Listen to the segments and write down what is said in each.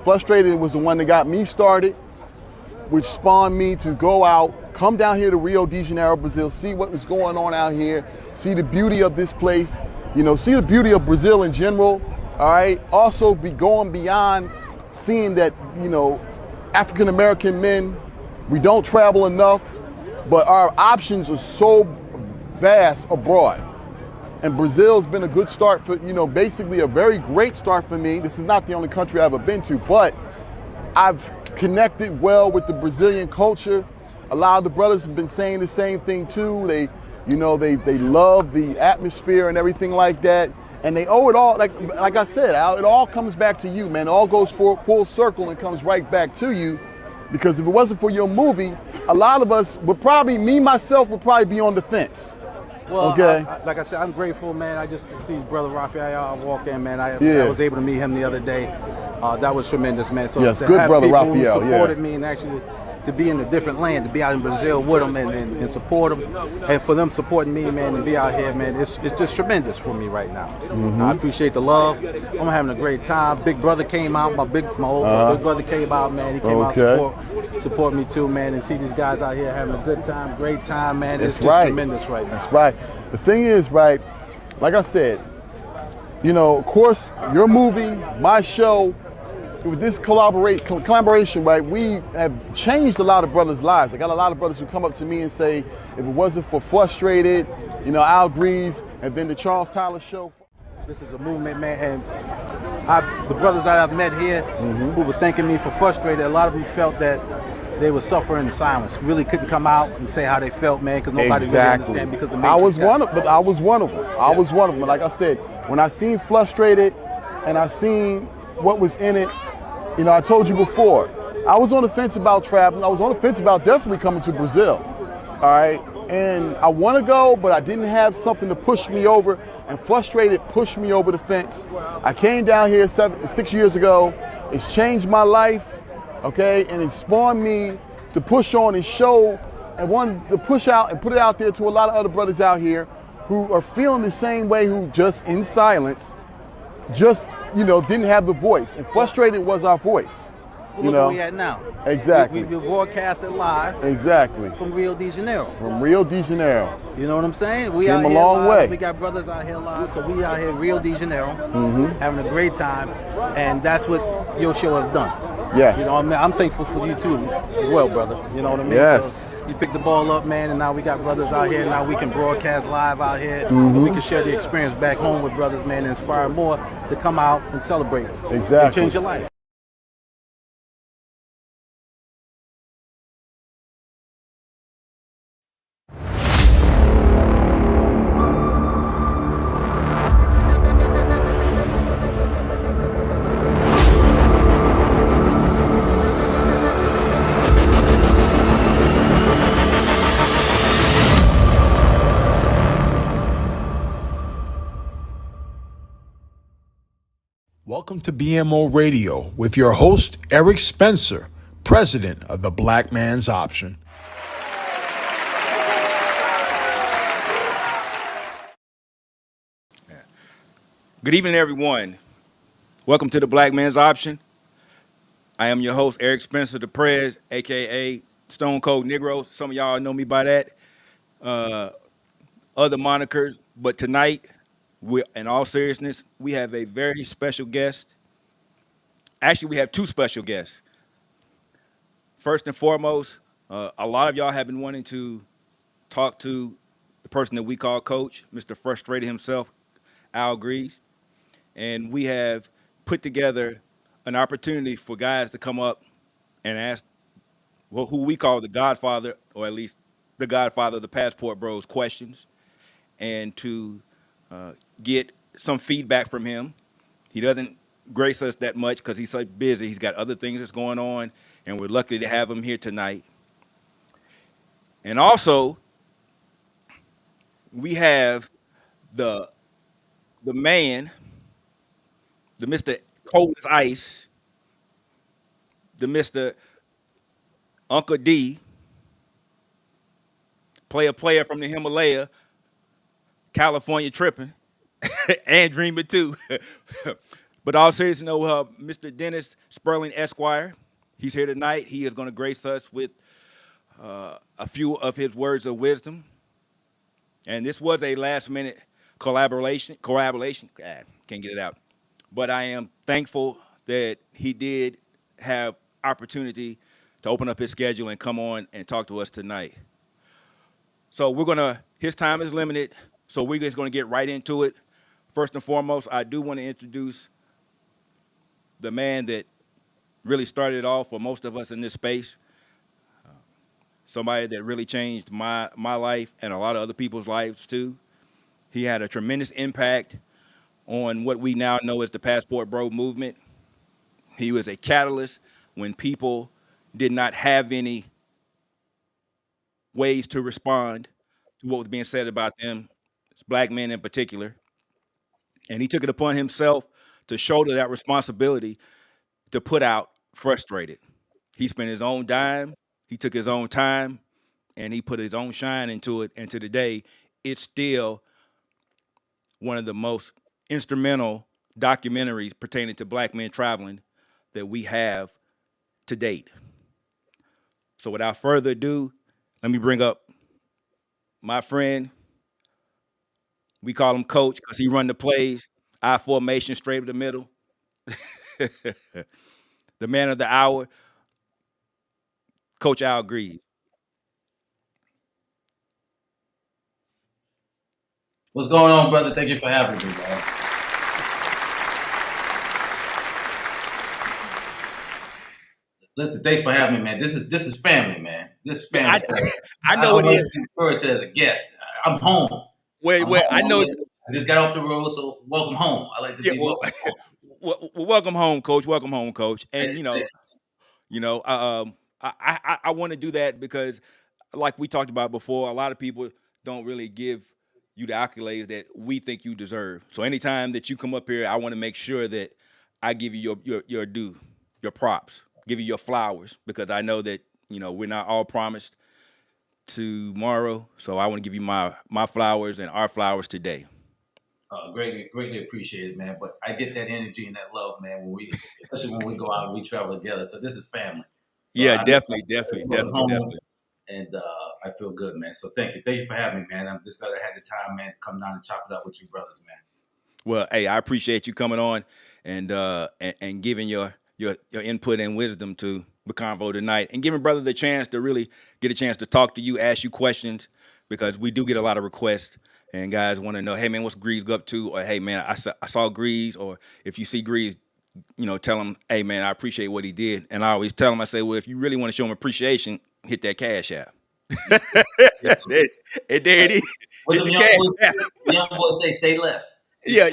Frustrated was the one that got me started, which spawned me to go out, come down here to Rio de Janeiro, Brazil, see what was going on out here, see the beauty of this place, see the beauty of Brazil in general, all right? Also be going beyond seeing that, African American men, we don't travel enough, but our options are so vast abroad. And Brazil's been a good start for, basically a very great start for me. This is not the only country I've ever been to, but I've connected well with the Brazilian culture. A lot of the brothers have been saying the same thing too. They love the atmosphere and everything like that. And they owe it all, like I said, Al, it all comes back to you, man. It all goes full circle and comes right back to you. Because if it wasn't for your movie, a lot of us would probably, myself would probably be on the fence. Well, okay. Like I said, I'm grateful, man. I just see Brother Raphael walk in, man. I was able to meet him the other day. That was tremendous, man. So yes, to good have Brother people Raphael. who supported me and actually to be in a different land, to be out in Brazil with them and support them, and for them supporting me, man, and be out here, man, it's just tremendous for me right now. Mm-hmm. I appreciate the love. I'm having a great time. Big brother came out. My old big brother came out, man. He came out support me too, man, and see these guys out here having a good time, great time, man. It's just tremendous right now. That's right. The thing is, right, like I said, of course, your movie, my show, with this collaboration, right, we have changed a lot of brothers' lives. I got a lot of brothers who come up to me and say, if it wasn't for Frustrated, Al Greeze, and then the Charles Tyler Show. This is a movement, man, and the brothers that I've met here who were thanking me for Frustrated, a lot of them felt that they were suffering in silence, really couldn't come out and say how they felt, man, because nobody really understand because the I was one of them. I was one of them. Like I said, when I seen Frustrated and I seen what was in it, I told you before, I was on the fence about traveling. I was on the fence about definitely coming to Brazil, all right? And I want to go, but I didn't have something to push me over, and Frustrated pushed me over the fence. I came down here 6 years ago. It's changed my life, okay? And it spawned me to push on and show, and wanted to push out and put it out there to a lot of other brothers out here who are feeling the same way, who just in silence, didn't have the voice. And Frustrated was our voice. Look where we at now. Exactly. We broadcasted live. Exactly. From Rio de Janeiro. From Rio de Janeiro. You know what I'm saying? We came a long way. We got brothers out here live, so we out here in Rio de Janeiro, having a great time, and that's what your show has done. Yes. I'm thankful for you too, as well, brother. You know what I mean? Yes. So you picked the ball up, man, and now we got brothers out here. Now we can broadcast live out here. And we can share the experience back home with brothers, man, and inspire more to come out and celebrate. Exactly. And change your life. Welcome to BMO Radio with your host, Eric Spencer, president of the Black Man's Option. Good evening, everyone. Welcome to the Black Man's Option. I am your host, Eric Spencer, the Prez, a.k.a. Stone Cold Negro. Some of y'all know me by that. Other monikers. But tonight, in all seriousness, we have a very special guest. Actually, we have two special guests. First and foremost, a lot of y'all have been wanting to talk to the person that we call Coach, Mr. Frustrated himself, Al Greeze. And we have put together an opportunity for guys to come up and ask who we call the Godfather, or at least the Godfather of the Passport Bros, questions, and to get some feedback from him. He doesn't grace us that much because he's so busy. He's got other things that's going on, and we're lucky to have him here tonight. And also, we have the man, the Mr. Cold as Ice, the Mr. Uncle D, player from the Himalaya, California tripping, and dreaming too. But all seriously, Mr. Dennis Spurling Esquire, he's here tonight. He is going to grace us with a few of his words of wisdom. And this was a last-minute collaboration. Can't get it out. But I am thankful that he did have opportunity to open up his schedule and come on and talk to us tonight. So his time is limited, so we're just going to get right into it. First and foremost, I do want to introduce the man that really started it all for most of us in this space, somebody that really changed my life and a lot of other people's lives too. He had a tremendous impact on what we now know as the Passport Bro movement. He was a catalyst when people did not have any ways to respond to what was being said about them, as black men in particular. And he took it upon himself to shoulder that responsibility to put out Frustrated. He spent his own dime, he took his own time, and he put his own shine into it. And to today, it's still one of the most instrumental documentaries pertaining to black men traveling that we have to date. So without further ado, let me bring up my friend. We call him Coach because he run the plays, I formation straight up the middle. The man of the hour, Coach Al Greeze. What's going on, brother? Thank you for having me, man. Listen, thanks for having me, man. This is family, man. This is family. I know it is. Refer to as a guest. I'm home. I know. I just got off the road, so welcome home. I like to be welcome home. Well, welcome home, Coach. Welcome home, Coach. And I want to do that because, like we talked about before, a lot of people don't really give you the accolades that we think you deserve. So anytime that you come up here, I want to make sure that I give you your due, your props, give you your flowers, because I know that we're not all promised tomorrow. So I want to give you my flowers and our flowers today. Greatly appreciate it, man. But I get that energy and that love, man, especially when we go out and we travel together. So this is family. So yeah, definitely. And I feel good, man. So thank you for having me, man. I'm just glad I had the time, man, to come down and chop it up with you brothers, man. Well, hey, I appreciate you coming on and giving your input and wisdom to the convo tonight, and giving brother the chance to really get a chance to talk to you, ask you questions, because we do get a lot of requests. And guys want to know, hey, man, what's Greeze up to? Or, hey, man, I saw Greeze. Or if you see Greeze, tell him, hey, man, I appreciate what he did. And I always tell him, I say, well, if you really want to show him appreciation, hit that Cash App. And there it is. What hit the young boys say less. Yeah.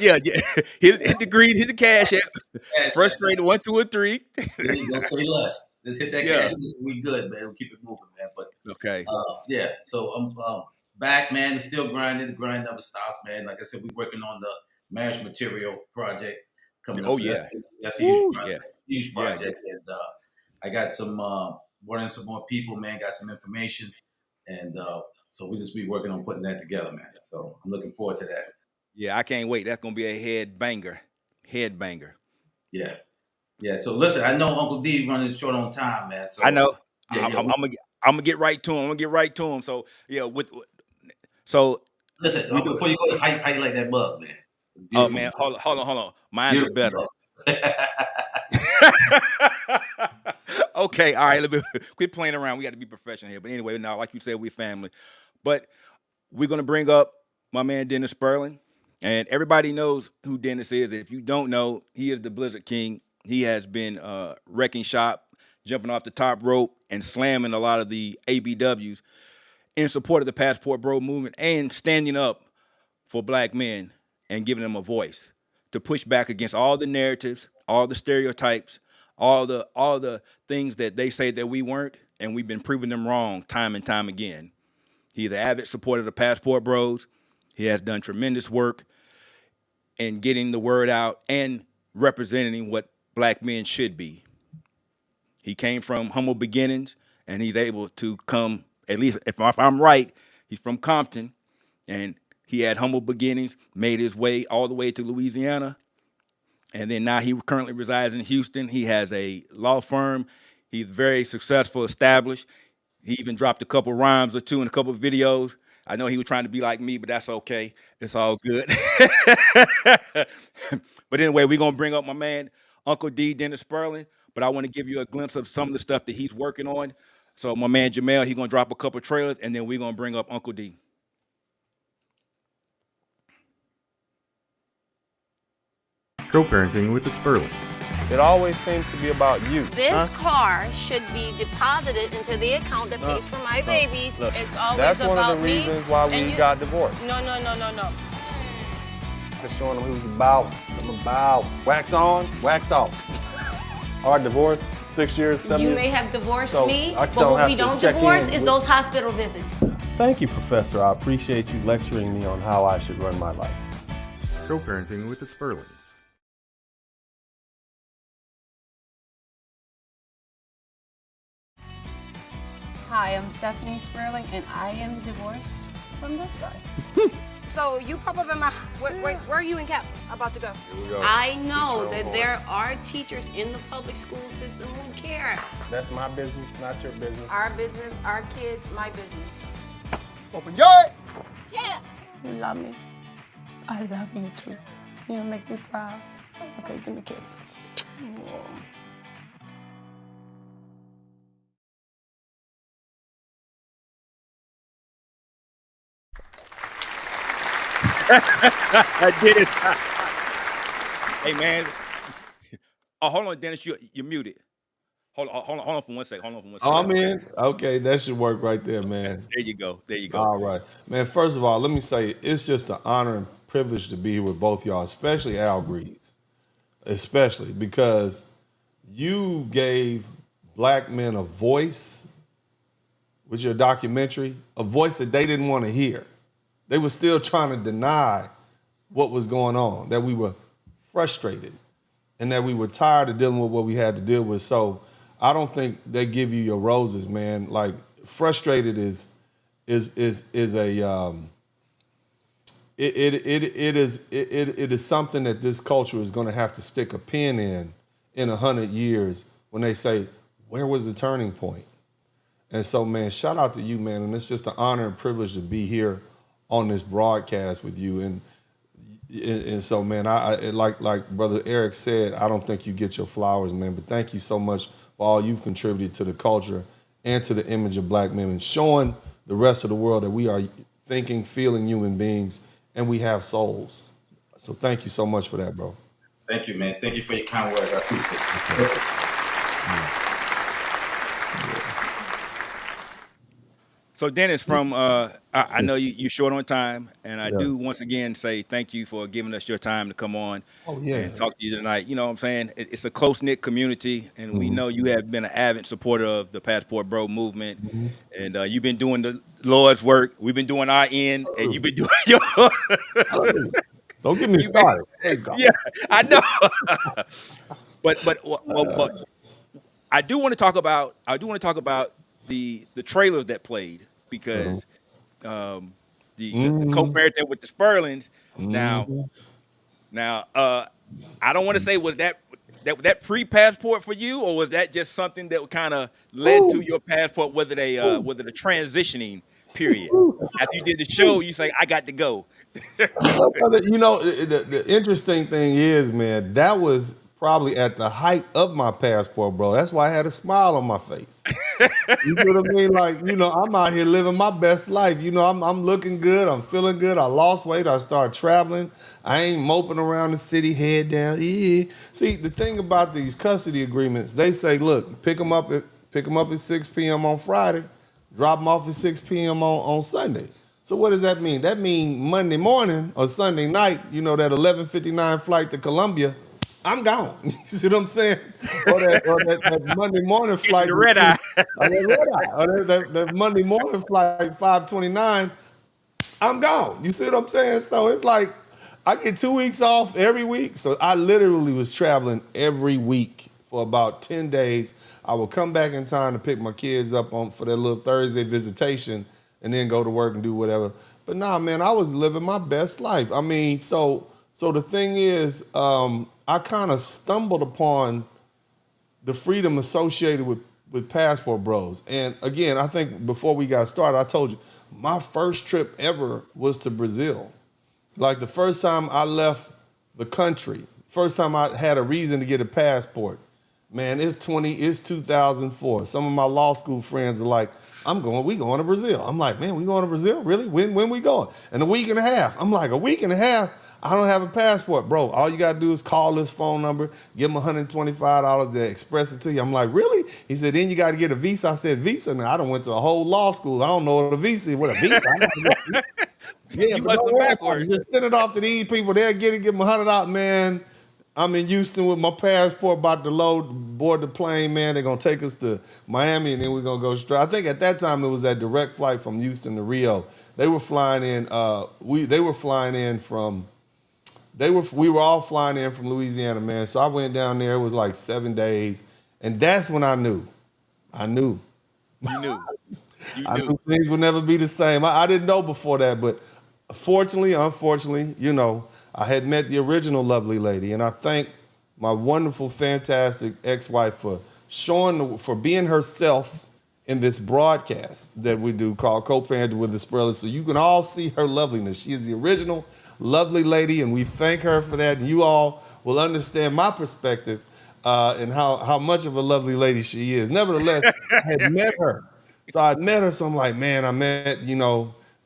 Hit the Greeze, hit the Cash App. Frustrated 1, 2, or 3. Don't say less. Just hit that Cash App. We good, man. We'll keep it moving, man. But okay. So I'm back, man. It's still grinding. The grind never stops, man. Like I said, we're working on the marriage material project coming up. So that's a huge project. Huge project. Yeah. And I got some wanting some more people, man. Got some information, and so we just be working on putting that together, man. So I'm looking forward to that. Yeah, I can't wait. That's gonna be a head banger. Yeah. So listen, I know Uncle D running short on time, man. So I know. I'm gonna get right to him. So yeah, So listen, before you go, how you like that mug, man? Beautiful. Oh man, hold on. Mine's better. Okay, all right. Quit playing around. We got to be professional here. But anyway, now, like you said, we're family. But we're gonna bring up my man Dennis Spurling, and everybody knows who Dennis is. If you don't know, he is the Blizzard King. He has been wrecking shop, jumping off the top rope, and slamming a lot of the ABWs in support of the Passport Bro movement and standing up for black men and giving them a voice to push back against all the narratives, all the stereotypes, all the things that they say that we weren't, and we've been proving them wrong time and time again. He's an avid supporter of the Passport Bros. He has done tremendous work in getting the word out and representing what black men should be. He came from humble beginnings, and he's able to come, at least if I'm right, he's from Compton, and he had humble beginnings, made his way all the way to Louisiana, And then now he currently resides in Houston. He has a law firm. He's very successful, established. He even dropped a couple rhymes or two in a couple videos. I know he was trying to be like me, but that's okay. It's all good. But anyway, we're going to bring up my man, Uncle D, Dennis Spurling. But I want to give you a glimpse of some of the stuff that he's working on. So my man Jamel, he's going to drop a couple trailers, and then we're going to bring up Uncle D. Co-parenting with the Spurlings. It always seems to be about you. This car should be deposited into the account that pays for my babies. Look, it's always that's about me. That's one of the reasons why we got divorced. No. Just showing him who's the boss. I'm a boss. Wax on, waxed off. Our divorce, 6 years, 7 years. You may have divorced So me, I but don't what have we to don't check divorce in is with- those hospital visits. Thank you, Professor. I appreciate you lecturing me on how I should run my life. Co-parenting with the Spurlings. Hi, I'm Stephanie Spurling, and I am divorced from this guy. So you pop up in my, where are you and Cap about to go? Here we go. I know that there are teachers in the public school system who care. That's my business, not your business. Our business, our kids, my business. Open yard. Yeah. You love me. I love you too. You make me proud. Okay, give me a kiss. I did it. Hey, man. Oh, hold on, Dennis. You're muted. Hold on for 1 second. Oh, I'm in. Okay, that should work right there, man. There you go. All right. Man, first of all, let me say it's just an honor and privilege to be here with both y'all, especially Al Greeze. Especially because you gave black men a voice with your documentary, a voice that they didn't want to hear. They were still trying to deny what was going on, that we were frustrated and that we were tired of dealing with what we had to deal with. So I don't think they give you your roses, man. Like frustrated is something that this culture is going to have to stick a pin in 100 years when they say, where was the turning point? And so, man, shout out to you, man. And it's just an honor and privilege to be here on this broadcast with you. And so, man, I like Brother Eric said, I don't think you get your flowers, man. But thank you so much for all you've contributed to the culture and to the image of black men and showing the rest of the world that we are thinking, feeling human beings and we have souls. So thank you so much for that, bro. Thank you, man. Thank you for your kind words. I appreciate it. So Dennis, from I know you're short on time, and I do once again say thank you for giving us your time to come on and talk to you tonight. You know what I'm saying? It's a close-knit community, and we know you have been an avid supporter of the Passport Bro movement, and you've been doing the Lord's work. We've been doing our end, and you've been doing your. Don't get me started. Yeah, I know. but I do want to talk about the trailers that played. Because the co-parenting with the Spurlings. Now, I don't want to say was that pre-passport for you, or was that just something that kind of led to your passport? Was it a transitioning period? After you did the show, you say, "I got to go." You know, the interesting thing is, man, that was probably at the height of my passport, bro. That's why I had a smile on my face. You know what I mean? Like, you know, I'm out here living my best life. You know, I'm looking good. I'm feeling good. I lost weight. I started traveling. I ain't moping around the city, head down. Yeah. See, the thing about these custody agreements, they say, look, pick them up at 6 p.m. on Friday, drop them off at 6 p.m. on Sunday. So what does that mean? That means Monday morning or Sunday night, you know, that 11:59 flight to Columbia, I'm gone. You see what I'm saying? Or that Monday morning flight. The red eye. Or that Monday morning flight 5:29, I'm gone. You see what I'm saying? So it's like I get 2 weeks off every week. So I literally was traveling every week for about 10 days. I would come back in time to pick my kids up for their little Thursday visitation and then go to work and do whatever. But nah, man, I was living my best life. I mean, so So the thing is, I kind of stumbled upon the freedom associated with Passport Bros. And again, I think before we got started, I told you, my first trip ever was to Brazil. Like the first time I left the country, first time I had a reason to get a passport, man, it's 2004. Some of my law school friends are like, we going to Brazil. I'm like, man, we going to Brazil? Really? When we going? In a week and a half. I'm like, a week and a half? I don't have a passport, bro. All you got to do is call this phone number, give them $125 to express it to you. I'm like, really? He said, then you got to get a visa. I said, visa? Now, I done went to a whole law school. I don't know what a visa is. What a visa? Yeah, you but must don't have worry backwards. about it. Just send it off to these people. They'll give them $100, man. I'm in Houston with my passport, about to board the plane, man. They're gonna take us to Miami, and then we're gonna go straight. I think at that time it was that direct flight from Houston to Rio. They were flying in. We were all flying in from Louisiana, man. So I went down there. It was like 7 days, and that's when I knew. You knew. I knew things would never be the same. I didn't know before that, but unfortunately, you know, I had met the original lovely lady, and I thank my wonderful, fantastic ex-wife for being herself in this broadcast that we do called Co-Parenting with the Spurling, so you can all see her loveliness. She is the original lovely lady, and we thank her for that. And you all will understand my perspective and how much of a lovely lady she is. Nevertheless, I had met her. So I met her, so I'm like, man,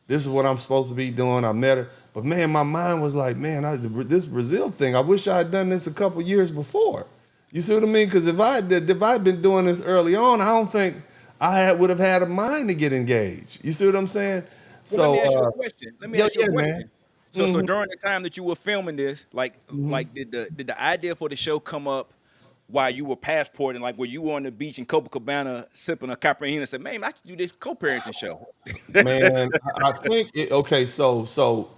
this is what I'm supposed to be doing. I met her. But man, my mind was like, man, this Brazil thing, I wish I had done this a couple years before. You see what I mean? Because if I had been doing this early on, I don't think I would have had a mind to get engaged. You see what I'm saying? Well, let me ask you a question. Let me ask you a question. Man. So during the time that you were filming this, like did the idea for the show come up while you were passporting, like were you on the beach in Copacabana sipping a caipirinha and said, man, I should do this co-parenting show? Man, I think, so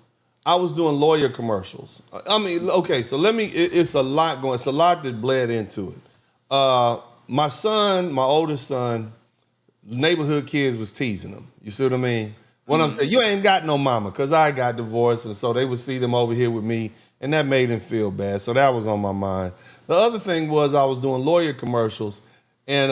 I was doing lawyer commercials. It's a lot going, it's a lot that bled into it. My son, my oldest son, neighborhood kids was teasing him. You see what I mean? When I'm saying, you ain't got no mama, because I got divorced, and so they would see them over here with me, and that made them feel bad. So that was on my mind. The other thing was I was doing lawyer commercials, and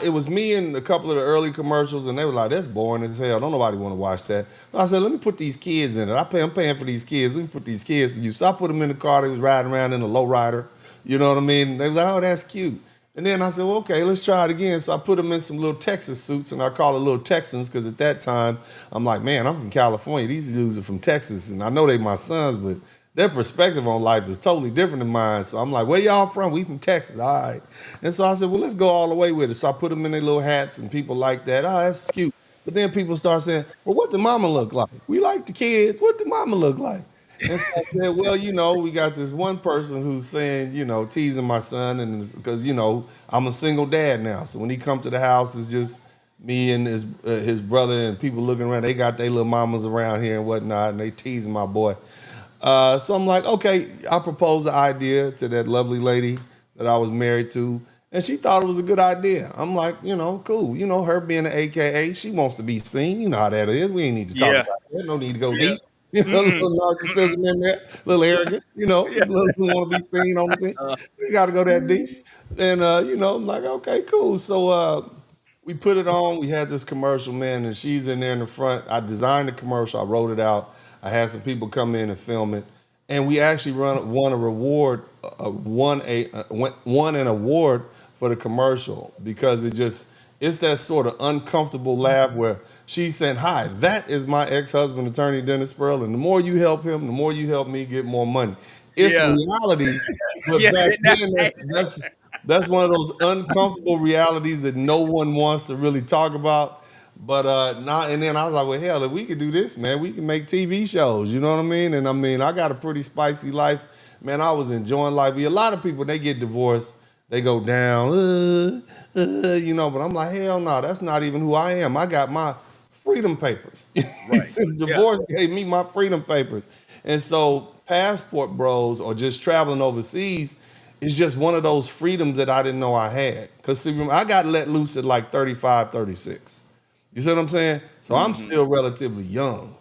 it was me and a couple of the early commercials, and they were like, that's boring as hell. Don't nobody want to watch that. So I said, let me put these kids in it. I'm paying for these kids. Let me put these kids to use. So I put them in the car. They was riding around in a lowrider. You know what I mean? They was like, oh, that's cute. And then I said, well, okay, let's try it again. So I put them in some little Texas suits, and I call it Little Texans, because at that time, I'm like, man, I'm from California. These dudes are from Texas, and I know they my sons, but their perspective on life is totally different than mine. So I'm like, where y'all from? We from Texas. All right. And so I said, well, let's go all the way with it. So I put them in their little hats, and people like that. Oh, that's cute. But then people start saying, well, what the mama look like? We like the kids. What the mama look like? And so I said, well, we got this one person who's saying, teasing my son, and because, I'm a single dad now. So when he come to the house, it's just me and his brother and people looking around. They got their little mamas around here and whatnot, and they teasing my boy. So I'm like, okay, I proposed the idea to that lovely lady that I was married to, and she thought it was a good idea. I'm like, cool. Her being an AKA, she wants to be seen. You know how that is. We ain't need to talk about that. No need to go deep. A little narcissism in there, a little arrogance, little want to be seen on the scene. We got to go that deep. And, I'm like, okay, cool. So we put it on. We had this commercial, man, and she's in there in the front. I designed the commercial. I wrote it out. I had some people come in and film it. And we actually won an award for the commercial, because it's that sort of uncomfortable laugh where she's saying, hi, that is my ex-husband, attorney Dennis Spurling. The more you help him, the more you help me get more money. It's reality, but back then, that's one of those uncomfortable realities that no one wants to really talk about. But and then I was like, well, hell, if we could do this, man, we can make TV shows, you know what I mean? And I got a pretty spicy life. Man, I was enjoying life. A lot of people, they get divorced, they go down, but I'm like, hell no, that's not even who I am. I got my freedom papers. Right. So divorce gave me my freedom papers. And so Passport Bros, or just traveling overseas, is just one of those freedoms that I didn't know I had. Because I got let loose at like 35, 36. You see what I'm saying? So I'm still relatively young.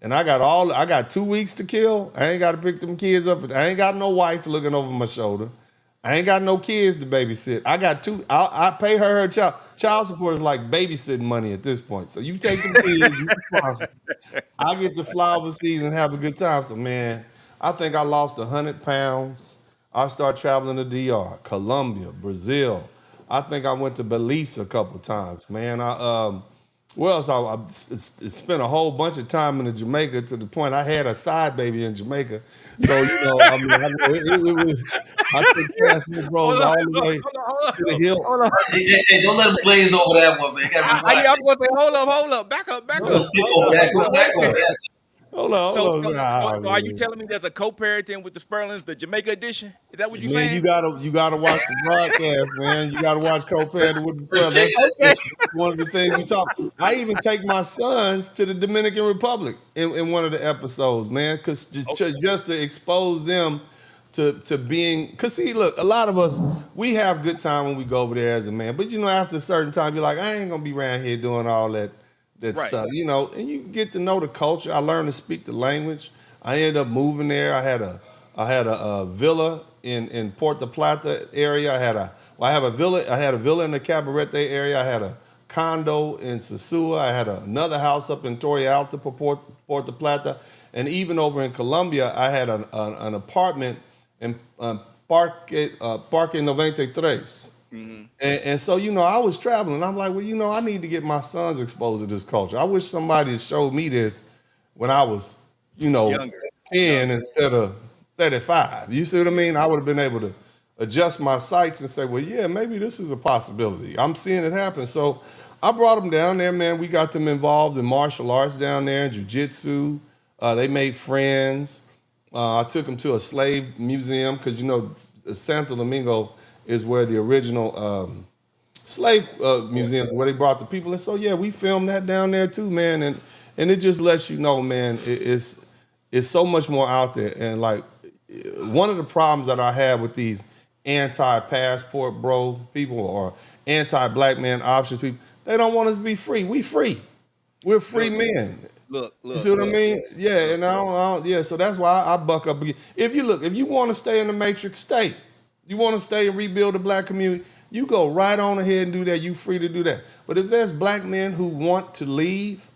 and I got 2 weeks to kill. I ain't got to pick them kids up. I ain't got no wife looking over my shoulder. I ain't got no kids to babysit. I got two. I pay her child support is like babysitting money at this point. So you take them kids, you responsible. I get to fly overseas and have a good time. So man, I think I lost 100 pounds. I started traveling to DR, Colombia, Brazil. I think I went to Belize a couple times, man. Where else? I spent a whole bunch of time in Jamaica to the point I had a side baby in Jamaica. So, you know, I mean, I took passport bros all the way to the hill. Hey, don't let him blaze over that one, man. You gotta be I'm going to say, hold up, back up. Don't skip over that. Go back over that. Hold on. So are you telling me there's a co-parenting with the Spurlings, the Jamaica edition? Is that what you're saying? You gotta watch the broadcast, man. You gotta watch co-parenting with the Spurlings. That's one of the things we talk. I even take my sons to the Dominican Republic in one of the episodes, man, because just to expose them to being. Because see, look, a lot of us we have good time when we go over there as a man, but you know, after a certain time, you're like, I ain't gonna be around here doing all that stuff, you know, and you get to know the culture. I learned to speak the language. I ended up moving there. I had a villa in Puerto Plata area. I had a villa in the Cabarete area. I had a condo in Sosúa. I had another house up in Torre Alta, Puerto Plata, and even over in Colombia, I had an apartment in Parque 93. Mm-hmm. And so, you know, I was traveling. I'm like, well, you know, I need to get my sons exposed to this culture. I wish somebody had showed me this when I was, you know, younger. 10 instead of 35. You see what I mean? I would have been able to adjust my sights and say, well, yeah, maybe this is a possibility. I'm seeing it happen. So I brought them down there, man. We got them involved in martial arts down there, jiu-jitsu. They made friends. I took them to a slave museum because, you know, Santo Domingo is where the original slave museum, where they brought the people. And so, yeah, we filmed that down there too, man. And it just lets you know, man, it's so much more out there. And like, one of the problems that I have with these anti-passport bro people or anti-black man options people, they don't want us to be free. We free. We're free men. Look. You see what I mean? Yeah, and I don't, so that's why I buck up again. If you want to stay in the matrix, stay. You want to stay and rebuild the black community, you go right on ahead and do that. You free to do that. But if there's black men who want to leave,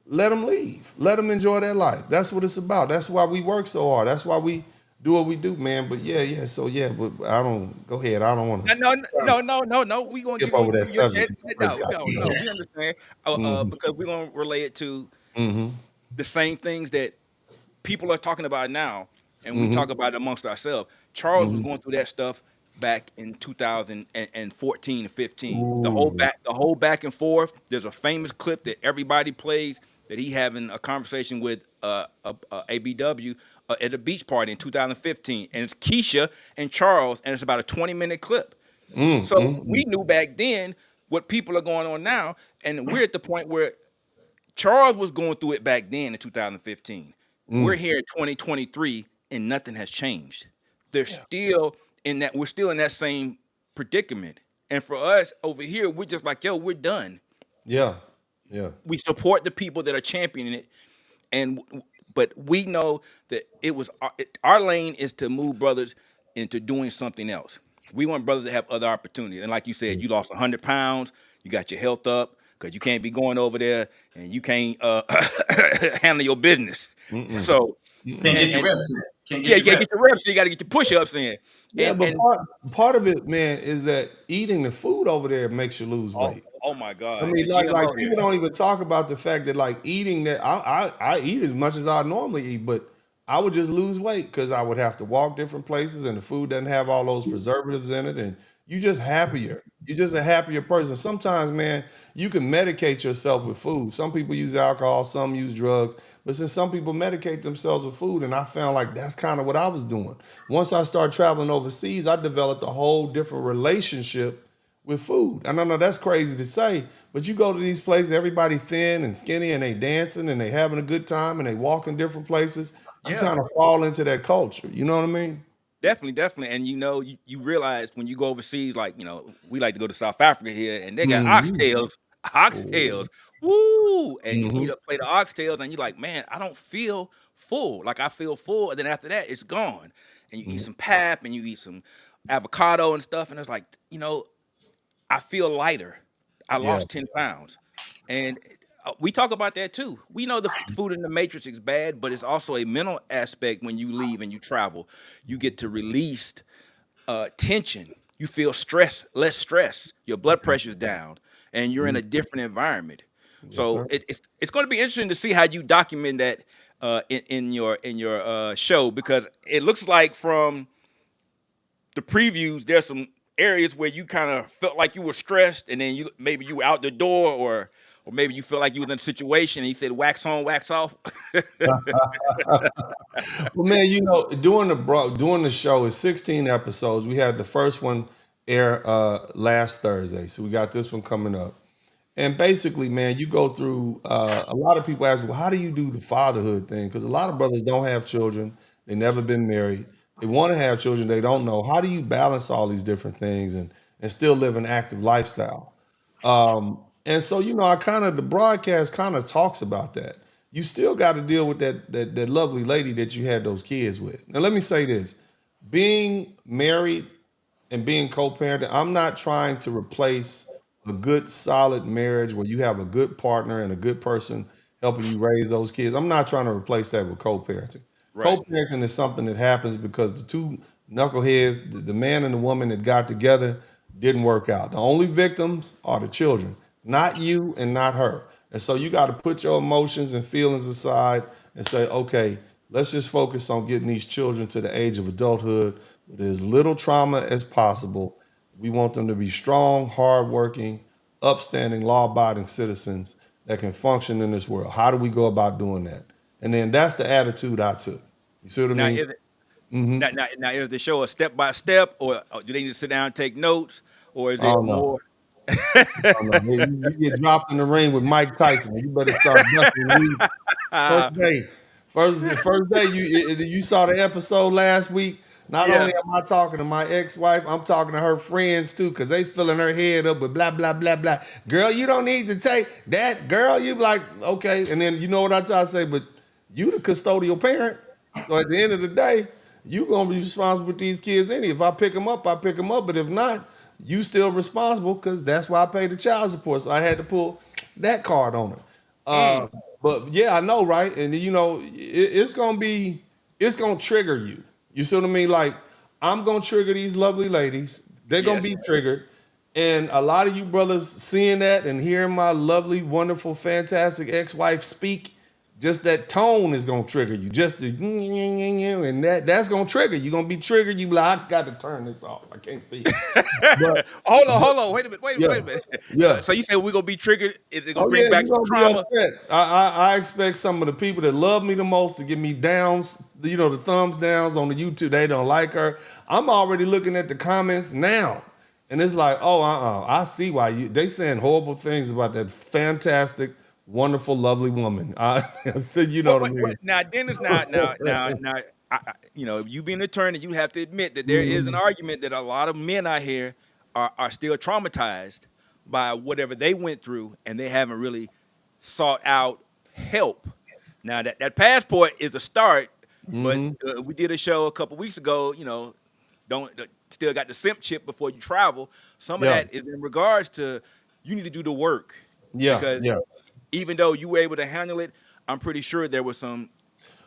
let them leave. Let them enjoy their life. That's what it's about. That's why we work so hard. That's why we do what we do, man. But yeah. So yeah, but go ahead. I don't want to. No. We gonna skip over that subject. No, we understand. Because we're gonna relate it to the same things that people are talking about now, and we talk about it amongst ourselves. Charles was going through that stuff back in 2014 and 15. Ooh. The whole back and forth. There's a famous clip that everybody plays that he having a conversation with ABW at a beach party in 2015, and it's Keisha and Charles, and it's about a 20-minute clip. We knew back then what people are going on now, and we're at the point where Charles was going through it back then in 2015. We're here in 2023, and nothing has changed. We're still in that same predicament. And for us over here, we're just like, yo, we're done. Yeah. We support the people that are championing it, but we know that it was our lane is to move brothers into doing something else. We want brothers to have other opportunities. And like you said, you lost 100 pounds, you got your health up, because you can't be going over there and you can't handle your business. So can't get your reps in. Can't get your reps. So you got to get your push-ups in. But part of it, man, is that eating the food over there makes you lose weight. Oh my God! I mean, like people don't even talk about the fact that like eating that I eat as much as I normally eat, but I would just lose weight because I would have to walk different places, and the food doesn't have all those preservatives in it, and you're just happier. You're just a happier person. Sometimes, man, you can medicate yourself with food. Some people use alcohol, some use drugs, but since some people medicate themselves with food, and I found like that's kind of what I was doing. Once I started traveling overseas, I developed a whole different relationship with food. And I know that's crazy to say, but you go to these places, everybody thin and skinny, and they dancing and they having a good time and they walk in different places. You kind of fall into that culture. You know what I mean? Definitely. And you know, you realize when you go overseas, like, you know, we like to go to South Africa here, and they got oxtails oxtails. Woo! And you Mm-hmm. eat a plate of oxtails, and you're like, man, I don't feel full. Like I feel full, and then after that, it's gone. And you eat some pap, and you eat some avocado and stuff, and it's like, I feel lighter. I Yeah. lost 10 pounds. And we talk about that too. We know the food in the matrix is bad, but it's also a mental aspect when you leave and you travel. You get to release tension. You feel less stress. Your blood pressure's down, and you're in a different environment. So it's going to be interesting to see how you document that in your show, because it looks like from the previews there's some areas where you kind of felt like you were stressed, and then maybe you were out the door, or maybe you felt like you was in a situation and he said wax on, wax off. Well, man, doing the show is 16 episodes. We had the first one air last Thursday, so we got this one coming up. And basically, man, you go through. A lot of people ask, well, how do you do the fatherhood thing? Because a lot of brothers don't have children. They never been married. They want to have children. They don't know. How do you balance all these different things and still live an active lifestyle? And so, the broadcast kind of talks about that. You still got to deal with that lovely lady that you had those kids with. Now, let me say this. Being married and being co-parenting, I'm not trying to replace a good, solid marriage where you have a good partner and a good person helping you raise those kids. I'm not trying to replace that with co-parenting. Right. Co-parenting is something that happens because the two knuckleheads, the man and the woman that got together, didn't work out. The only victims are the children, not you and not her. And so you got to put your emotions and feelings aside and say, okay, let's just focus on getting these children to the age of adulthood with as little trauma as possible. We want them to be strong, hardworking, upstanding, law-abiding citizens that can function in this world. How do we go about doing that? And then that's the attitude I took. You see what I mean? Now, is the show a step by step, or do they need to sit down and take notes, or is it more? No. You get dropped in the ring with Mike Tyson. You better start busting. First day, you saw the episode last week. Not only am I talking to my ex-wife, I'm talking to her friends too, because they filling her head up with blah, blah, blah, blah. Girl, you don't need to take that. Girl, you like, okay. And then you know what I try to say, but you the custodial parent. So at the end of the day, you going to be responsible with these kids anyway. If I pick them up, I pick them up. But if not, you still responsible, because that's why I pay the child support. So I had to pull that card on her. But yeah, I know, right? And it's going to trigger you. You see what I mean? Like, I'm going to trigger these lovely ladies. They're going to be triggered. And a lot of you brothers seeing that and hearing my lovely, wonderful, fantastic ex-wife speak, just that tone is going to trigger you. Just the and that's going to trigger. You're going to be triggered. You be like, I got to turn this off. I can't see it. But, hold on. Wait a minute. Yeah. So you say we're going to be triggered? Is it going to bring back some trauma? I expect some of the people that love me the most to give me downs, the thumbs downs on the YouTube. They don't like her. I'm already looking at the comments now. And it's like, I see why they saying horrible things about that fantastic, wonderful, lovely woman. I said, what I mean. Now, Dennis, you being an attorney, you have to admit that there is an argument that a lot of men out here are still traumatized by whatever they went through, and they haven't really sought out help. Now, that passport is a start, but we did a show a couple weeks ago, still got the simp chip before you travel. Some of that is in regards to you need to do the work. Because even though you were able to handle it, I'm pretty sure there was some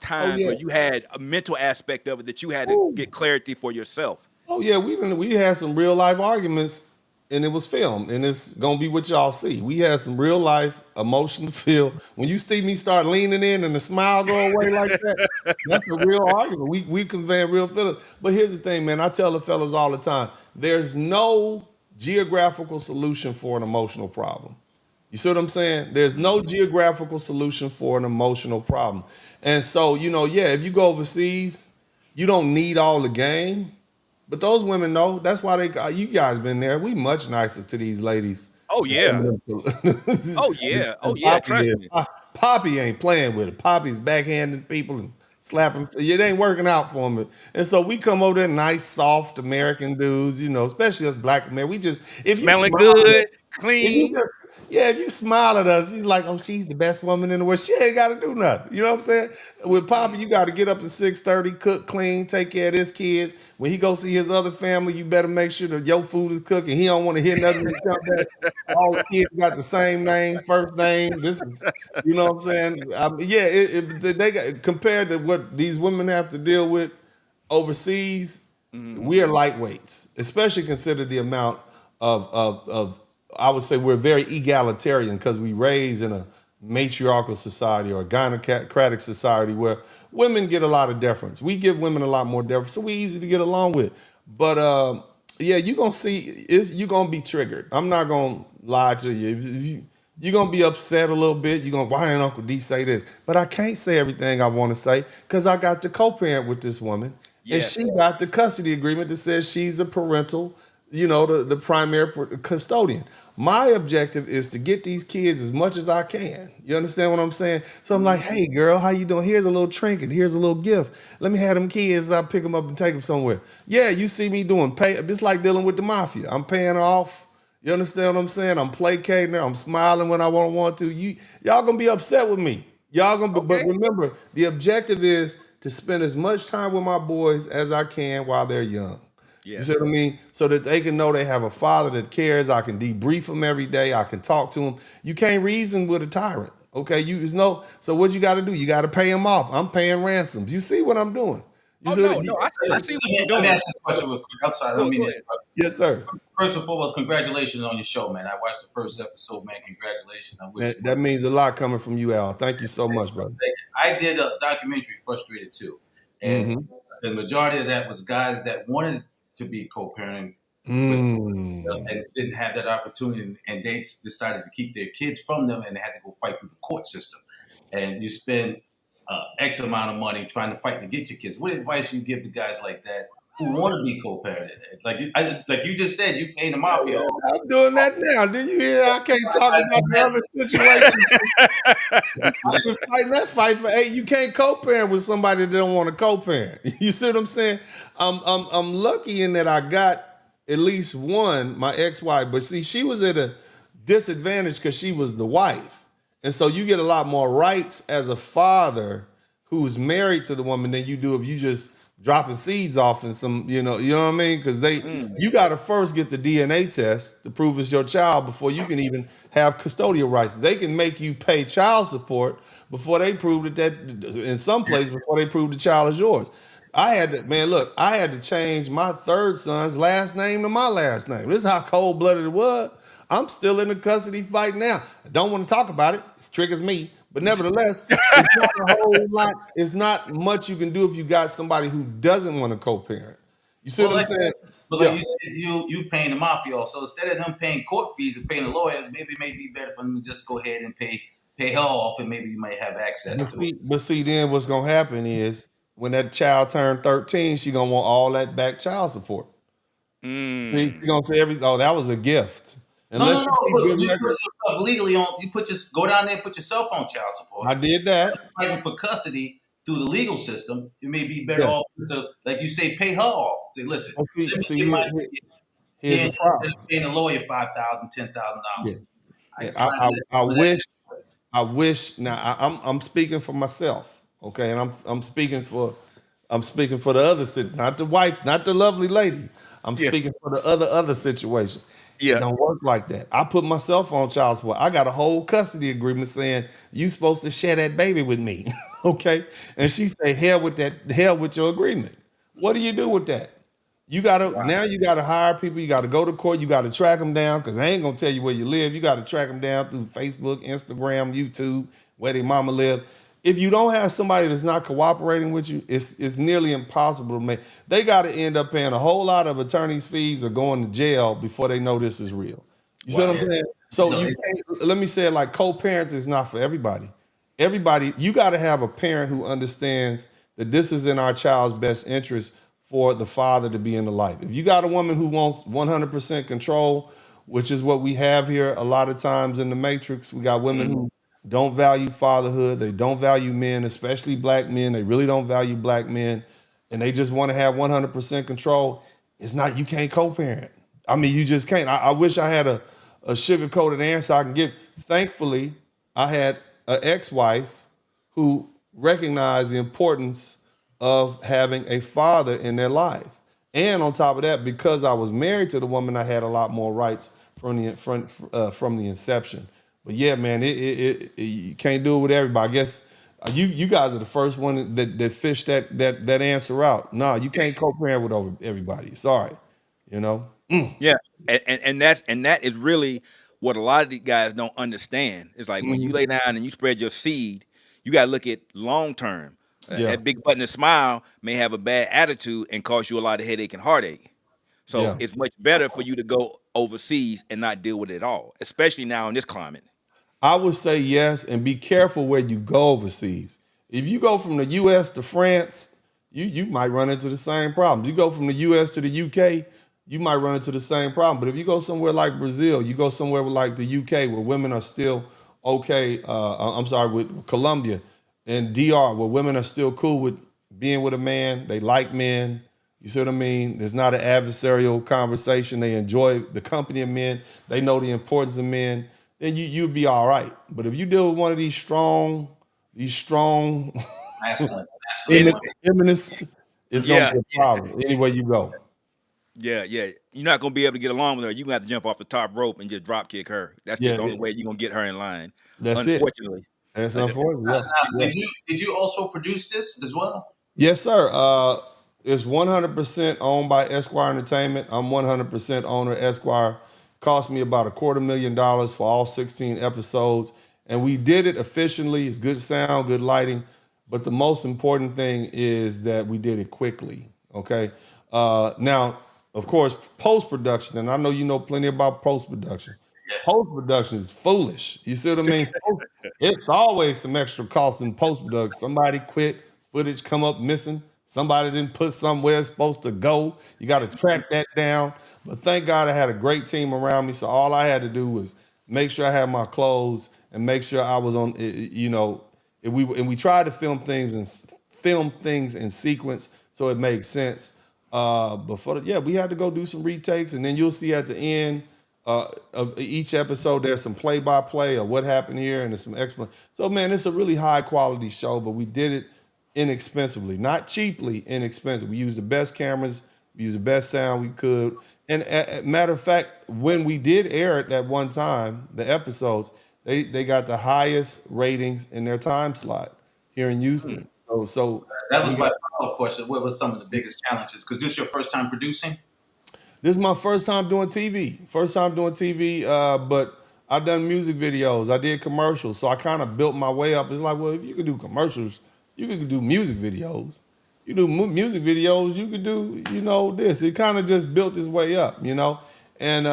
times where you had a mental aspect of it that you had to get clarity for yourself. Oh yeah, we had some real life arguments, and it was filmed, and it's gonna be what y'all see. We had some real life emotional feel. When you see me start leaning in and the smile go away like that, that's a real argument. We convey real feelings. But here's the thing, man. I tell the fellas all the time: there's no geographical solution for an emotional problem. You see what I'm saying? There's no geographical solution for an emotional problem. And so, if you go overseas, you don't need all the game. But those women know. That's why you guys been there. We much nicer to these ladies. Oh, yeah. Trust me. Poppy ain't playing with it. Poppy's backhanding people and slapping. It ain't working out for me. And so we come over there, nice, soft American dudes, especially us black men. We just, if you smelling smile, good, clean. If you smile at us, he's like, oh, she's the best woman in the world. She ain't got to do nothing. You know what I'm saying? With Papa, you got to get up at 6:30, cook, clean, take care of his kids. When he go see his other family, you better make sure that your food is cooking. He don't want to hear nothing. All the kids got the same name, first name. This is, you know what I'm saying? They got compared to what these women have to deal with overseas. We are lightweights, especially consider the amount of I would say we're very egalitarian because we raise in a matriarchal society or a gynocratic society where women get a lot of deference. We give women a lot more deference, so we're easy to get along with. But you're gonna see you're gonna be triggered. I'm not gonna lie to you. You're gonna be upset a little bit. You're gonna, why didn't Uncle D say this? But I can't say everything I want to say because I got to co-parent with this woman. Yes. And she got the custody agreement that says she's a parental, the primary custodian. My objective is to get these kids as much as I can. You understand what I'm saying? So I'm like, hey, girl, how you doing? Here's a little trinket. Here's a little gift. Let me have them kids. I'll pick them up and take them somewhere. Yeah, you see me doing it's like dealing with the mafia. I'm paying her off. You understand what I'm saying? I'm placating her. I'm smiling when I want to. Y'all gonna be upset with me. Y'all gonna, but remember, the objective is to spend as much time with my boys as I can while they're young. Yes. You see what I mean? So that they can know they have a father that cares. I can debrief them every day. I can talk to them. You can't reason with a tyrant. Okay, so what you got to do? You got to pay them off. I'm paying ransoms. You see what I'm doing? I see what you're doing. Let me ask you a question real quick. I'm sorry, I don't mean to interrupt. Yes, sir. First and foremost, congratulations on your show, man. I watched the first episode, man. Congratulations. That means a lot coming from you, Al. Thank you so much, brother. I did a documentary, Frustrated Too, and the majority of that was guys that wanted to be co-parenting and didn't have that opportunity, and they decided to keep their kids from them, and they had to go fight through the court system. And you spend X amount of money trying to fight to get your kids. What advice you give to guys like that who want to be co-parented? Like you just said, you paying the mafia. I'm doing that now. Did you hear? I can't talk about the other situation. I've been fighting that fight for 8. You can't co-parent with somebody that don't want to co-parent. You see what I'm saying? I'm lucky in that I got at least one, my ex-wife, but see, she was at a disadvantage because she was the wife. And so you get a lot more rights as a father who's married to the woman than you do if you just dropping seeds off in some, you know what I mean? Because you got to first get the DNA test to prove it's your child before you can even have custodial rights. They can make you pay child support before they prove that in some place before they prove the child is yours. I had to change my third son's last name to my last name. This is how cold-blooded it was. I'm still in the custody fight now. I don't want to talk about it. It triggers me. But nevertheless, it's not a whole lot. It's not much you can do if you got somebody who doesn't want to co-parent. You see what I'm saying? But like you said, you paying the mafia off. So instead of them paying court fees and paying the lawyers, maybe it may be better for them to just go ahead and pay her off, and maybe you might have access to it. But see, then what's going to happen is when that child turned 13, she's going to want all that back child support. She's going to say that was a gift. Unless you put yourself legally on, go down there and put yourself on child support. I did that. Fighting for custody through the legal system, it may be better off to, like you say, pay her off. Say, listen, here's the problem. Paying a lawyer $5,000, $10,000. I wish. Now I'm speaking for myself, okay, and I'm speaking for the other, not the wife, not the lovely lady. I'm speaking for the other situation. Yeah. It don't work like that. I put myself on child support. I got a whole custody agreement saying you supposed to share that baby with me. Okay. And she say, hell with your agreement. What do you do with that? Now you gotta hire people, you gotta go to court, you gotta track them down, because they ain't gonna tell you where you live. You gotta track them down through Facebook, Instagram, YouTube, where their mama live. If you don't have somebody that's not cooperating with you, it's nearly impossible to make. They got to end up paying a whole lot of attorney's fees or going to jail before they know this is real. You see what I'm saying? So let me say it like co-parent is not for everybody. Everybody, you got to have a parent who understands that this is in our child's best interest for the father to be in the life. If you got a woman who wants 100% control, which is what we have here a lot of times in the Matrix, we got women who don't value fatherhood. They don't value men, especially black men. They really don't value black men. And they just want to have 100% control. You can't co-parent. I mean, you just can't. I wish I had sugar-coated answer I can give. Thankfully, I had an ex-wife who recognized the importance of having a father in their life. And on top of that, because I was married to the woman, I had a lot more rights from the inception. But yeah, man, you can't do it with everybody. I guess you guys are the first one that fished that answer out. No, you can't co-parent with everybody. Sorry, you know. Yeah, and that is really what a lot of these guys don't understand. It's like when you lay down and you spread your seed, you got to look at long term. That big button and smile may have a bad attitude and cause you a lot of headache and heartache. So it's much better for you to go overseas and not deal with it at all, especially now in this climate. I would say yes, and be careful where you go overseas. If you go from the U.S. to France, you might run into the same problems. You go from the U.S. to the U.K., you might run into the same problem. But if you go somewhere like Brazil, you go somewhere like the U.K. where women are still okay. With Colombia and DR, where women are still cool with being with a man. They like men. You see what I mean? There's not an adversarial conversation. They enjoy the company of men. They know the importance of men. Then you'd be all right. But if you deal with one of these strong feminists, it's gonna be a problem anywhere you go. Yeah. You're not gonna be able to get along with her. You're gonna have to jump off the top rope and just drop kick her. That's just the only way you're gonna get her in line. That's unfortunately. That's unfortunate. Did you also produce this as well? Yes, sir. It's 100% owned by Esquire Entertainment. I'm 100% owner of Esquire. Cost me about $250,000 for all 16 episodes. And we did it efficiently. It's good sound, good lighting. But the most important thing is that we did it quickly, okay? Now, of course, post-production, and I know you know plenty about post-production. Yes. Post-production is foolish. You see what I mean? It's always some extra cost in post-production. Somebody quit, footage come up missing. Somebody didn't put somewhere it's supposed to go. You got to track that down. But thank God I had a great team around me. So all I had to do was make sure I had my clothes and make sure I was on, and we tried to film things in sequence so it makes sense. But we had to go do some retakes, and then you'll see at the end of each episode there's some play-by-play of what happened here, and there's some explanation. So man, it's a really high quality show, but we did it inexpensively, not cheaply, inexpensive. We used the best cameras, we used the best sound we could. And matter of fact, when we did air it that one time, the episodes, they got the highest ratings in their time slot here in Houston. So that was my follow-up question. What was some of the biggest challenges? Because this is your first time producing? This is my first time doing TV. But I've done music videos. I did commercials. So I kind of built my way up. It's like, well, if you could do commercials, you could do music videos. You do music videos, you could do, this. It kind of just built its way up, And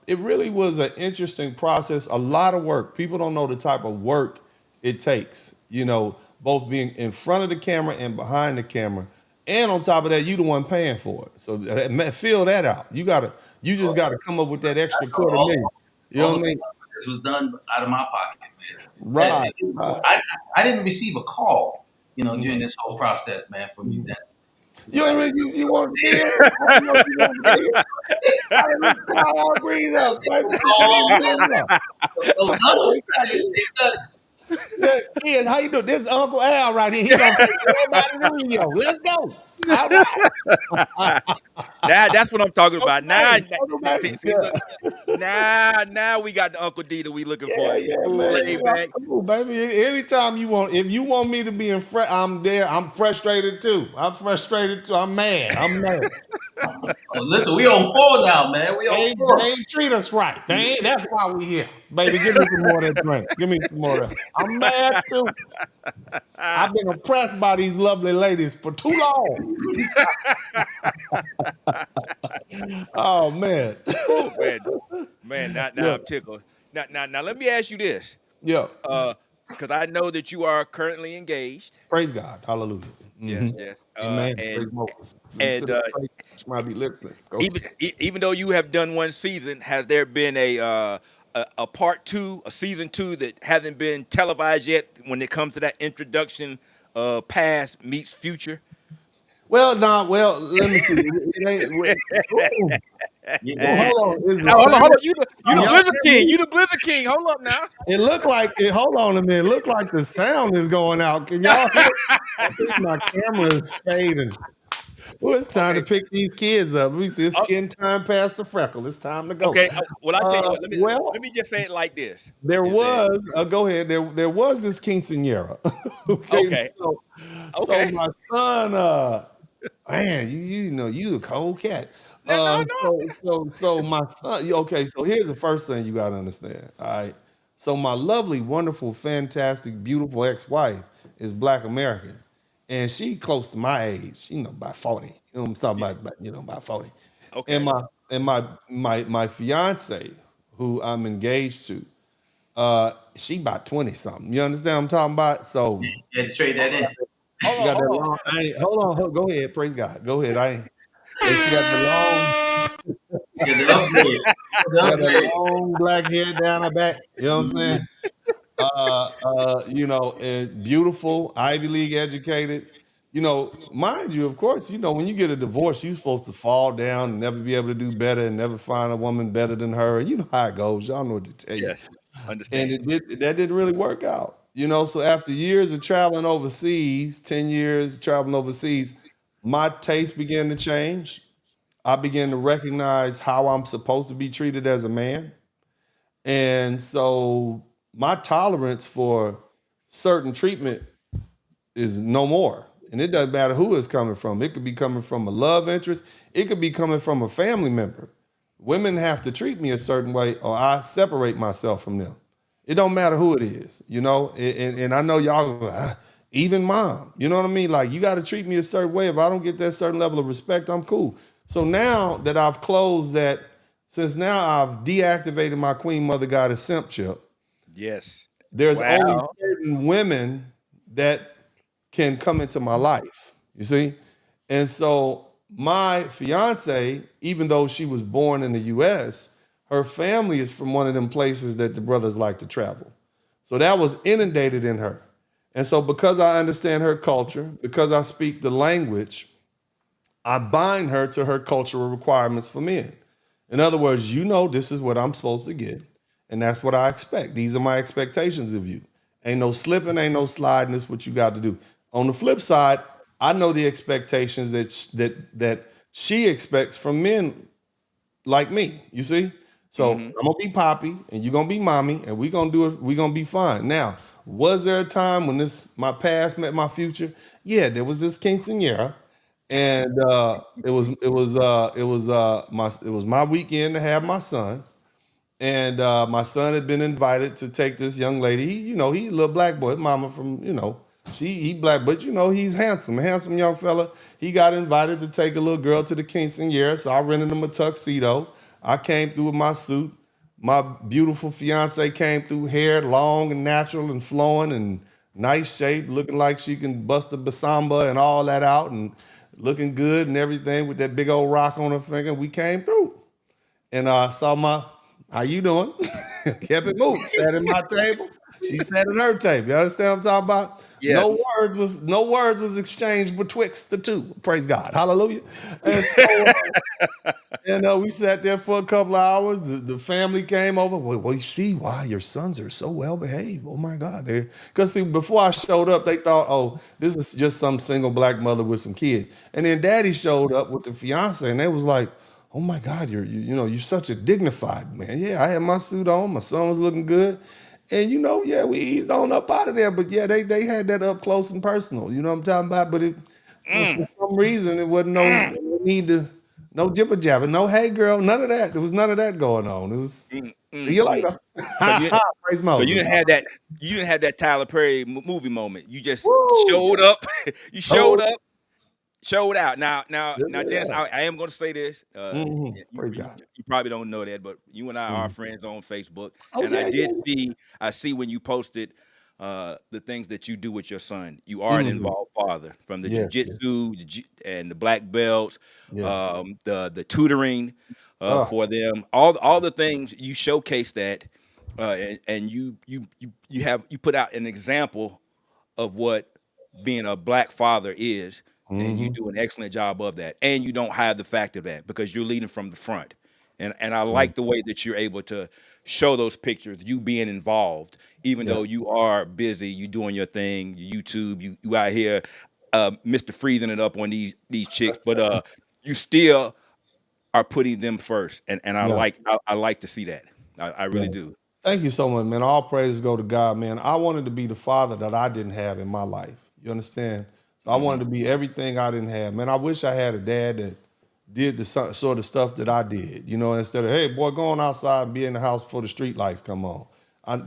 it really was an interesting process, a lot of work. People don't know the type of work it takes, both being in front of the camera and behind the camera. And on top of that, you the one paying for it. So fill that out. You just gotta come up with that extra $250,000. You know what I mean? This was done out of my pocket, man. Right. I didn't receive a call, during this whole process, man, from you, Dennis. You want to be here? I didn't call all Greeze up, baby. Ian, how you doing? This is Uncle Al right here. He's gonna take everybody to the radio. Let's go. All right. That's what I'm talking about. Now we got the Uncle D that we looking for. Yeah, man. Come on, baby. Anytime you want, if you want me to be I'm there. I'm frustrated too. I'm mad. Listen, we on 4 now, man. We on 4. They ain't treat us right. That's why we here. Baby, give me some more of that drink. Give me some more of that. I'm mad too. I've been oppressed by these lovely ladies for too long. Oh man. Man, now I'm tickled. Now let me ask you this. Yeah. Because I know that you are currently engaged. Praise God. Hallelujah. Yes. Amen. And might be listening. Even though you have done one season, has there been a part 2, a season 2 that hasn't been televised yet when it comes to that introduction of past meets future? Well, let me see. Yeah. Hold on. Is the Hold on. sound- You the Y'all Blizzard hear King. me? You the Blizzard King. Hold up now. It looked like it. Hold on a minute. It looked like the sound is going out. Can y'all hear? I think my camera is fading. Well, it's time to pick these kids up. We see it's skin time past the freckle. It's time to go. Okay. Well, I tell you what. well, Let me just say it like this. there is was. Go ahead. There was this quinceañera. Okay. So my son. Man, you know you a cold cat. No. So my son. Okay. So here's the first thing you got to understand. All right. So my lovely, wonderful, fantastic, beautiful ex-wife is Black American. And she close to my age, about 40. You know what I'm talking about, about 40. Okay. And my fiance, who I'm engaged to, she about 20 something. You understand what I'm talking about? So You had to trade that in. Hold on. Go ahead. Praise God. Go ahead. She got Yeah, the upgrade. the long black hair down her back. You know what I'm saying? And beautiful, Ivy League educated. Mind you, of course, when you get a divorce, you're supposed to fall down and never be able to do better and never find a woman better than her. You know how it goes. Y'all know what to tell you. Yes, understand. And that didn't really work out. So after years of traveling overseas, 10 years traveling overseas, my taste began to change. I began to recognize how I'm supposed to be treated as a man. And so my tolerance for certain treatment is no more. And it doesn't matter who it's coming from. It could be coming from a love interest. It could be coming from a family member. Women have to treat me a certain way or I separate myself from them. It don't matter who it is, and I know y'all, even mom, you know what I mean? Like, you got to treat me a certain way. If I don't get that certain level of respect, I'm cool. So now that I've closed that, since now I've deactivated my Queen Mother Goddess simp chip. Yes. There's only certain women that can come into my life, you see? And so my fiance, even though she was born in the US, her family is from one of them places that the brothers like to travel. So that was inundated in her. And so because I understand her culture, because I speak the language, I bind her to her cultural requirements for men. In other words, this is what I'm supposed to get. And that's what I expect. These are my expectations of you. Ain't no slipping, ain't no sliding. This is what you got to do. On the flip side, I know the expectations that she expects from men like me, you see? So I'm gonna be Poppy and you're gonna be Mommy and we're gonna be fine. Now, was there a time when my past met my future? Yeah, there was this quinceañera, and it was my weekend to have my sons. And my son had been invited to take this young lady. He's a little black boy. His mama from, he black, but he's handsome young fella. He got invited to take a little girl to the quinceañera, so I rented him a tuxedo. I came through with my suit. My beautiful fiance came through, hair long and natural and flowing and nice shape, looking like she can bust a basamba and all that out and looking good and everything with that big old rock on her finger. We came through. And I saw how you doing? Kept it moving. Sat at my table. She sat at her table. You understand what I'm talking about? Yes. No words was exchanged betwixt the two. Praise God. Hallelujah. And so we sat there for a couple of hours. The family came over. Well, you see why your sons are so well behaved. Oh my God. Because see, before I showed up, they thought, oh, this is just some single black mother with some kid. And then Daddy showed up with the fiance, and they was like, oh my God, you're such a dignified man. Yeah, I had my suit on. My son was looking good. And we eased on up out of there. But yeah, they had that up close and personal. You know what I'm talking about? But it was for some reason it wasn't no need to, no jibber jabber, no hey girl, none of that. There was none of that going on. It was see you later. Praise Moses. So you didn't have that Tyler Perry movie moment. You just showed up. You showed up. Showed out. Now, Dennis, I am going to say this. You probably don't know that, but you and I are friends on Facebook, and I see when you posted the things that you do with your son. You are an involved father, from the jiu-jitsu and the black belts, the tutoring for them, all the things you showcase that, and you put out an example of what being a black father is. And you do an excellent job of that. And you don't hide the fact of that because you're leading from the front. And I like the way that you're able to show those pictures, you being involved, even though you are busy, you doing your thing, you YouTube, you out here, Mr. Freezing it up on these chicks, but you still are putting them first, and I Yeah. like to see that. I really do. Thank you so much, man. All praises go to God, man. I wanted to be the father that I didn't have in my life. You understand? So I wanted to be everything I didn't have. Man, I wish I had a dad that did the sort of stuff that I did. You know, instead of, hey, boy, go on outside and be in the house before the street lights come on. I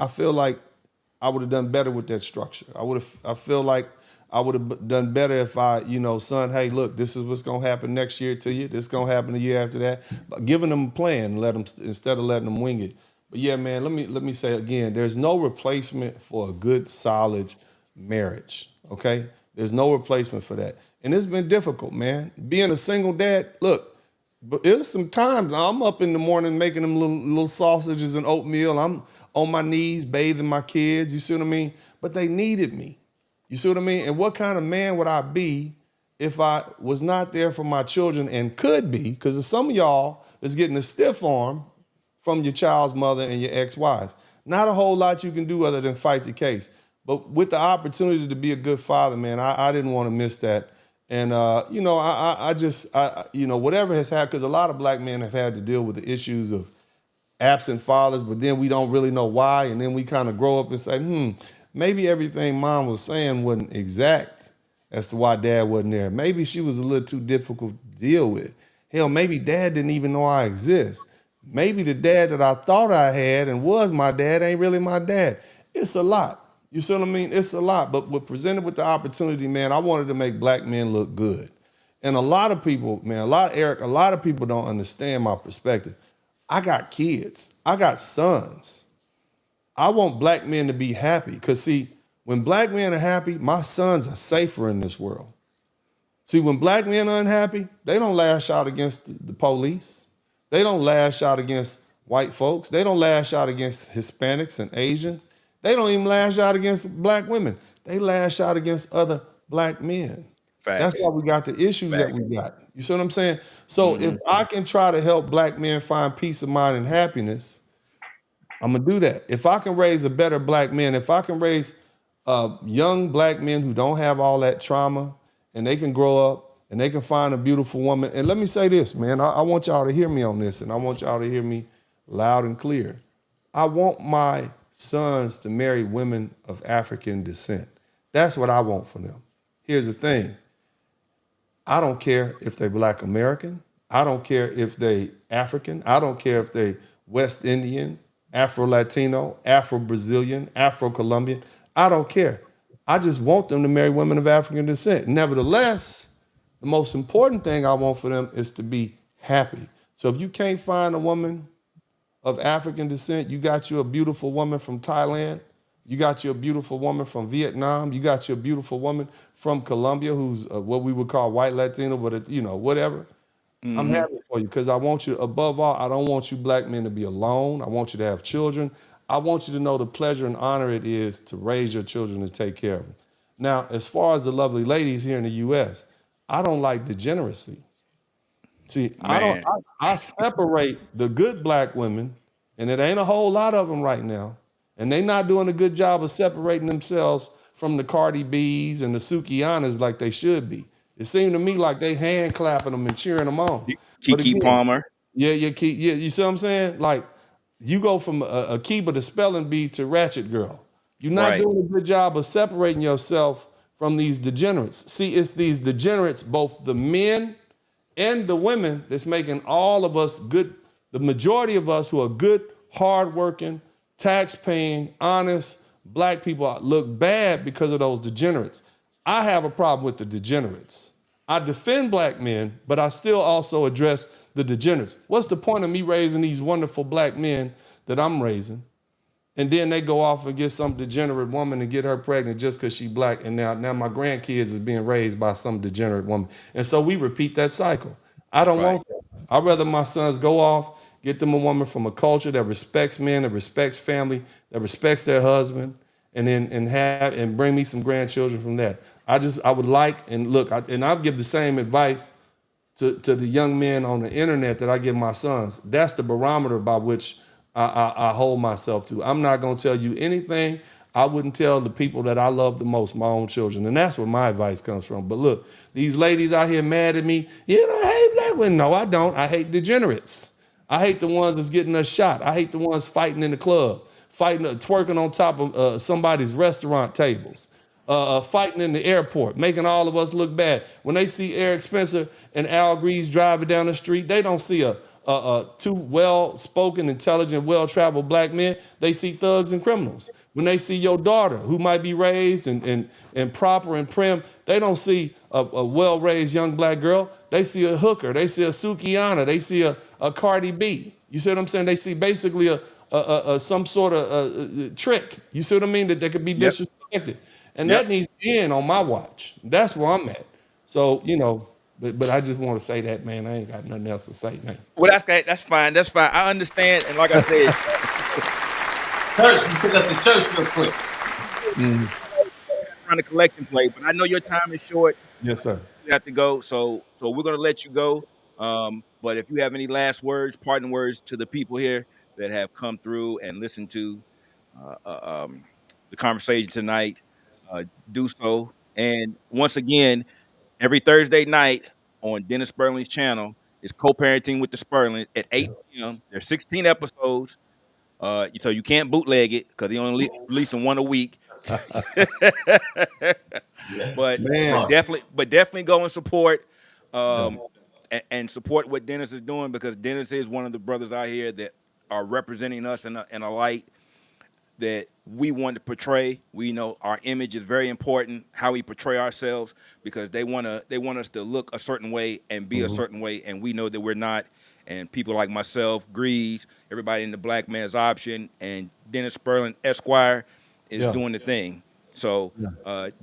feel like I would have done better with that structure. I feel like I would have done better if I, son, hey, look, this is what's gonna happen next year to you. This is gonna happen the year after that. But giving them a plan, instead of letting them wing it. But yeah, man, let me say again, there's no replacement for a good, solid marriage. Okay, there's no replacement for that, and it's been difficult, man. Being a single dad, look, but there's some times I'm up in the morning making them little sausages and oatmeal. I'm on my knees bathing my kids. You see what I mean? But they needed me. You see what I mean? And what kind of man would I be if I was not there for my children and could be? Because some of y'all is getting a stiff arm from your child's mother and your ex-wife. Not a whole lot you can do other than fight the case. But with the opportunity to be a good father, man, I didn't want to miss that. And, whatever has happened, because a lot of black men have had to deal with the issues of absent fathers, but then we don't really know why. And then we kind of grow up and say, maybe everything mom was saying wasn't exact as to why dad wasn't there. Maybe she was a little too difficult to deal with. Hell, maybe dad didn't even know I exist. Maybe the dad that I thought I had and was my dad ain't really my dad. It's a lot. You see what I mean? It's a lot. But we're presented with the opportunity, man, I wanted to make black men look good. And a lot of people, man, a lot of people don't understand my perspective. I got kids. I got sons. I want black men to be happy because, see, when black men are happy, my sons are safer in this world. See, when black men are unhappy, they don't lash out against the police. They don't lash out against white folks. They don't lash out against Hispanics and Asians. They don't even lash out against black women. They lash out against other black men. Facts. That's why we got the issues that we got. You see what I'm saying? So if I can try to help black men find peace of mind and happiness, I'm gonna do that. If I can raise a better black man, if I can raise young black men who don't have all that trauma and they can grow up and they can find a beautiful woman. And let me say this, man, I want y'all to hear me on this, and I want y'all to hear me loud and clear. I want my sons to marry women of African descent. That's what I want for them. Here's the thing. I don't care if they Black American. I don't care if they African. I don't care if they West Indian, Afro-Latino, Afro-Brazilian, Afro-Colombian. I don't care. I just want them to marry women of African descent. Nevertheless, the most important thing I want for them is to be happy. So if you can't find a woman of African descent, you got you a beautiful woman from Thailand, you got you a beautiful woman from Vietnam, you got you a beautiful woman from Colombia who's what we would call white Latino, but whatever. I'm happy for you because I want you, above all, I don't want you black men to be alone. I want you to have children. I want you to know the pleasure and honor it is to raise your children and take care of them. Now, as far as the lovely ladies here in the U.S., I don't like degeneracy. See, I separate the good black women, and it ain't a whole lot of them right now, and they not doing a good job of separating themselves from the Cardi B's and the Sukianas like they should be. It seemed to me like they hand clapping them and cheering them on. Keke Palmer. Yeah, you see what I'm saying? Like, you go from a Kiba, the spelling bee, to Ratchet Girl. You're not doing a good job of separating yourself from these degenerates. See, it's these degenerates, both the men and the women, that's making all of us good, the majority of us who are good, hardworking, tax-paying, honest black people look bad because of those degenerates. I have a problem with the degenerates. I defend black men, but I still also address the degenerates. What's the point of me raising these wonderful black men that I'm raising, and then they go off and get some degenerate woman and get her pregnant just because she's black, and now my grandkids is being raised by some degenerate woman. And so we repeat that cycle. I don't want that. I'd rather my sons go off, get them a woman from a culture that respects men, that respects family, that respects their husband, and then and bring me some grandchildren from that. I would like, and look, and I'll give the same advice to the young men on the internet that I give my sons. That's the barometer by which I hold myself to. I'm not going to tell you anything I wouldn't tell the people that I love the most, my own children. And that's where my advice comes from. But look, these ladies out here mad at me. You know, I hate black women. No, I don't. I hate degenerates. I hate the ones that's getting us shot. I hate the ones fighting in the club, fighting, twerking on top of somebody's restaurant tables, fighting in the airport, making all of us look bad. When they see Eric Spencer and Al Greeze driving down the street, they don't see two well-spoken, intelligent, well-traveled black men. They see thugs and criminals. When they see your daughter, who might be raised and proper and prim, they don't see a well-raised young black girl. They see a hooker. They see a Sukiana. They see a Cardi B. You see what I'm saying? They see basically some sort of trick. You see what I mean? That they could be disrespected. And that needs to end on my watch. That's where I'm at. So, you know, but I just want to say that, man. I ain't got nothing else to say, man. Well, that's fine. That's fine. I understand. And like I said, Church, you took us to church real quick. Trying to collection plate, but I know your time is short. Yes, sir. You have to go, so we're gonna let you go. But if you have any last words, parting words to the people here that have come through and listened to the conversation tonight, do so. And once again, every Thursday night on Dennis Spurling's channel is Co-Parenting with the Spurlings at 8 p.m. There's 16 episodes. So you can't bootleg it because they only releasing one a week. But definitely go and support and support what Dennis is doing, because Dennis is one of the brothers out here that are representing us in a light that we want to portray. We know our image is very important, how we portray ourselves, because they want us to look a certain way and be a certain way, and we know that we're not. And people like myself, Greeze, everybody in the Black Man's Option, and Dennis Spurling, Esquire, is doing the thing. So,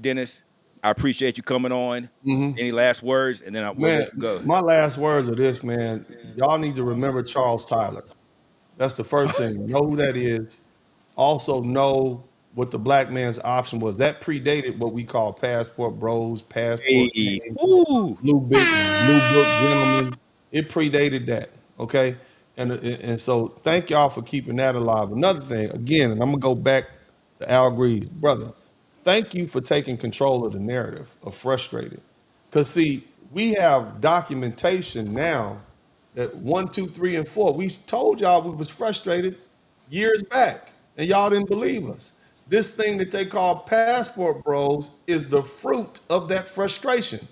Dennis, I appreciate you coming on. Any last words? And then we'll let you go. My last words are this, man. Y'all need to remember Charles Tyler. That's the first thing. Know who that is. Also know what the Black Man's Option was. That predated what we call Passport Bros, Passport Gangs, Blue Book Gentlemen. It predated that, okay? And so thank y'all for keeping that alive. Another thing, again, and I'm gonna go back to Al Greeze, brother, thank you for taking control of the narrative of Frustrated. Because see, we have documentation now that 1, 2, 3, and 4, we told y'all we was frustrated years back, and y'all didn't believe us. This thing that they call Passport Bros is the fruit of that frustration.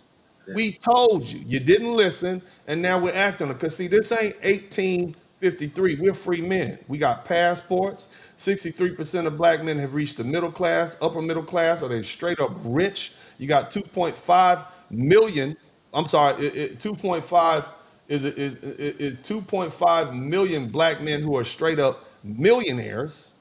We told you, you didn't listen, and now we're acting on it. Because see, this ain't 1853. We're free men. We got passports. 63% of black men have reached the middle class, upper middle class, or they're straight up rich. You got 2.5 million. I'm sorry, 2.5 is 2.5 million black men who are straight up millionaires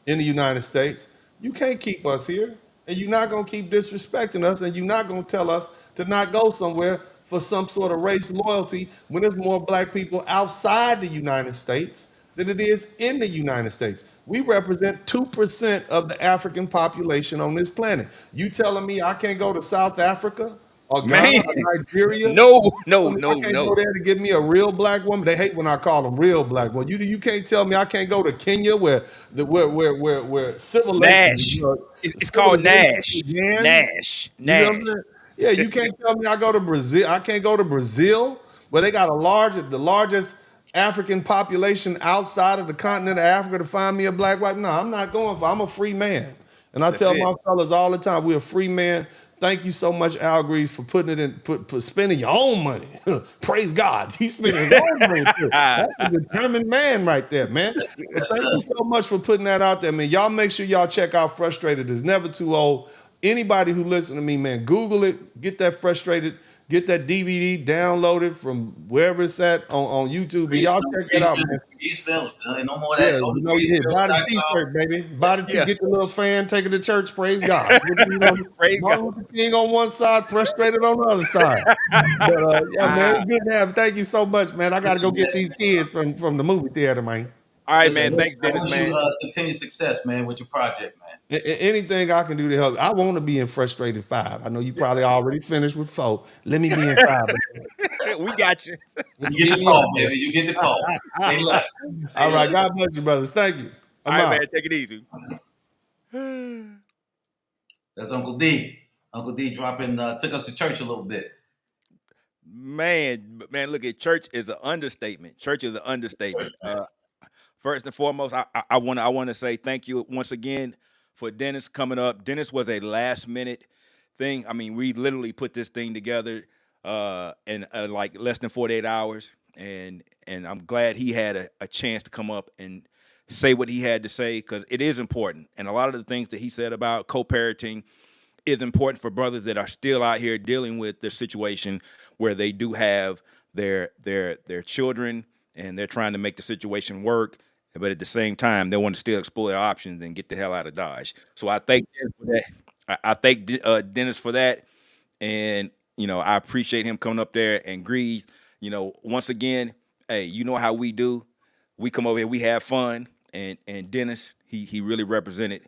in the United States. You can't keep us here. And you're not going to keep disrespecting us, and you're not going to tell us to not go somewhere for some sort of race loyalty when there's more black people outside the United States than it is in the United States. We represent 2% of the African population on this planet. You telling me I can't go to South Africa or Ghana or Nigeria? No. I can't go there to get me a real black woman. They hate when I call them real black women. You can't tell me I can't go to Kenya where civilization. It's called Nash. Nash. You know what I'm saying? Yeah, you can't tell me I go to Brazil. I can't go to Brazil where they got the largest African population outside of the continent of Africa to find me a black wife. No, I'm not going for. I'm a free man, and I tell my fellas all the time, we're a free man. Thank you so much, Al Greeze, for putting it in, spending your own money. Praise God, he's spending his own money. That's a determined man right there, man. Thank you so much for putting that out there, man. Y'all make sure y'all check out Frustrated. It's never too old. Anybody who listens to me, man, Google it, get that Frustrated, get that DVD, download it from wherever it's at on YouTube. And y'all check it out, man. No more of that. Buy the t-shirt, baby. Buy the t-shirt, get the little fan, take it to church, praise God. Praise God. King on one side, Frustrated on the other side. But man, good to have. Thank you so much, man. I got to go get these kids from the movie theater, man. All right, Listen, man. Thanks, I Dennis, wish man. you continued success, man, with your project, man. Anything I can do to help. I want to be in Frustrated 5. I know you probably already finished with 4. Let me be in 5. We got you. You get the call, baby. You get the call. Say less. All right. God bless you, brothers. Thank you. All right, man. Take it easy. That's Uncle D. Uncle D took us to church a little bit. Man, look at church is an understatement. Church is an understatement. First and foremost, I want to say thank you once again for Dennis coming up. Dennis was a last minute thing. I mean, we literally put this thing together in like less than 48 hours, and I'm glad he had a chance to come up and say what he had to say, because it is important. And a lot of the things that he said about co-parenting is important for brothers that are still out here dealing with the situation where they do have their children and they're trying to make the situation work, but at the same time they want to still explore their options and get the hell out of Dodge. So I thank Dennis for that. I thank Dennis for that, and I appreciate him coming up there. And Greeze, once again, hey, you know how we do. We come over here, we have fun, and Dennis, he really represented.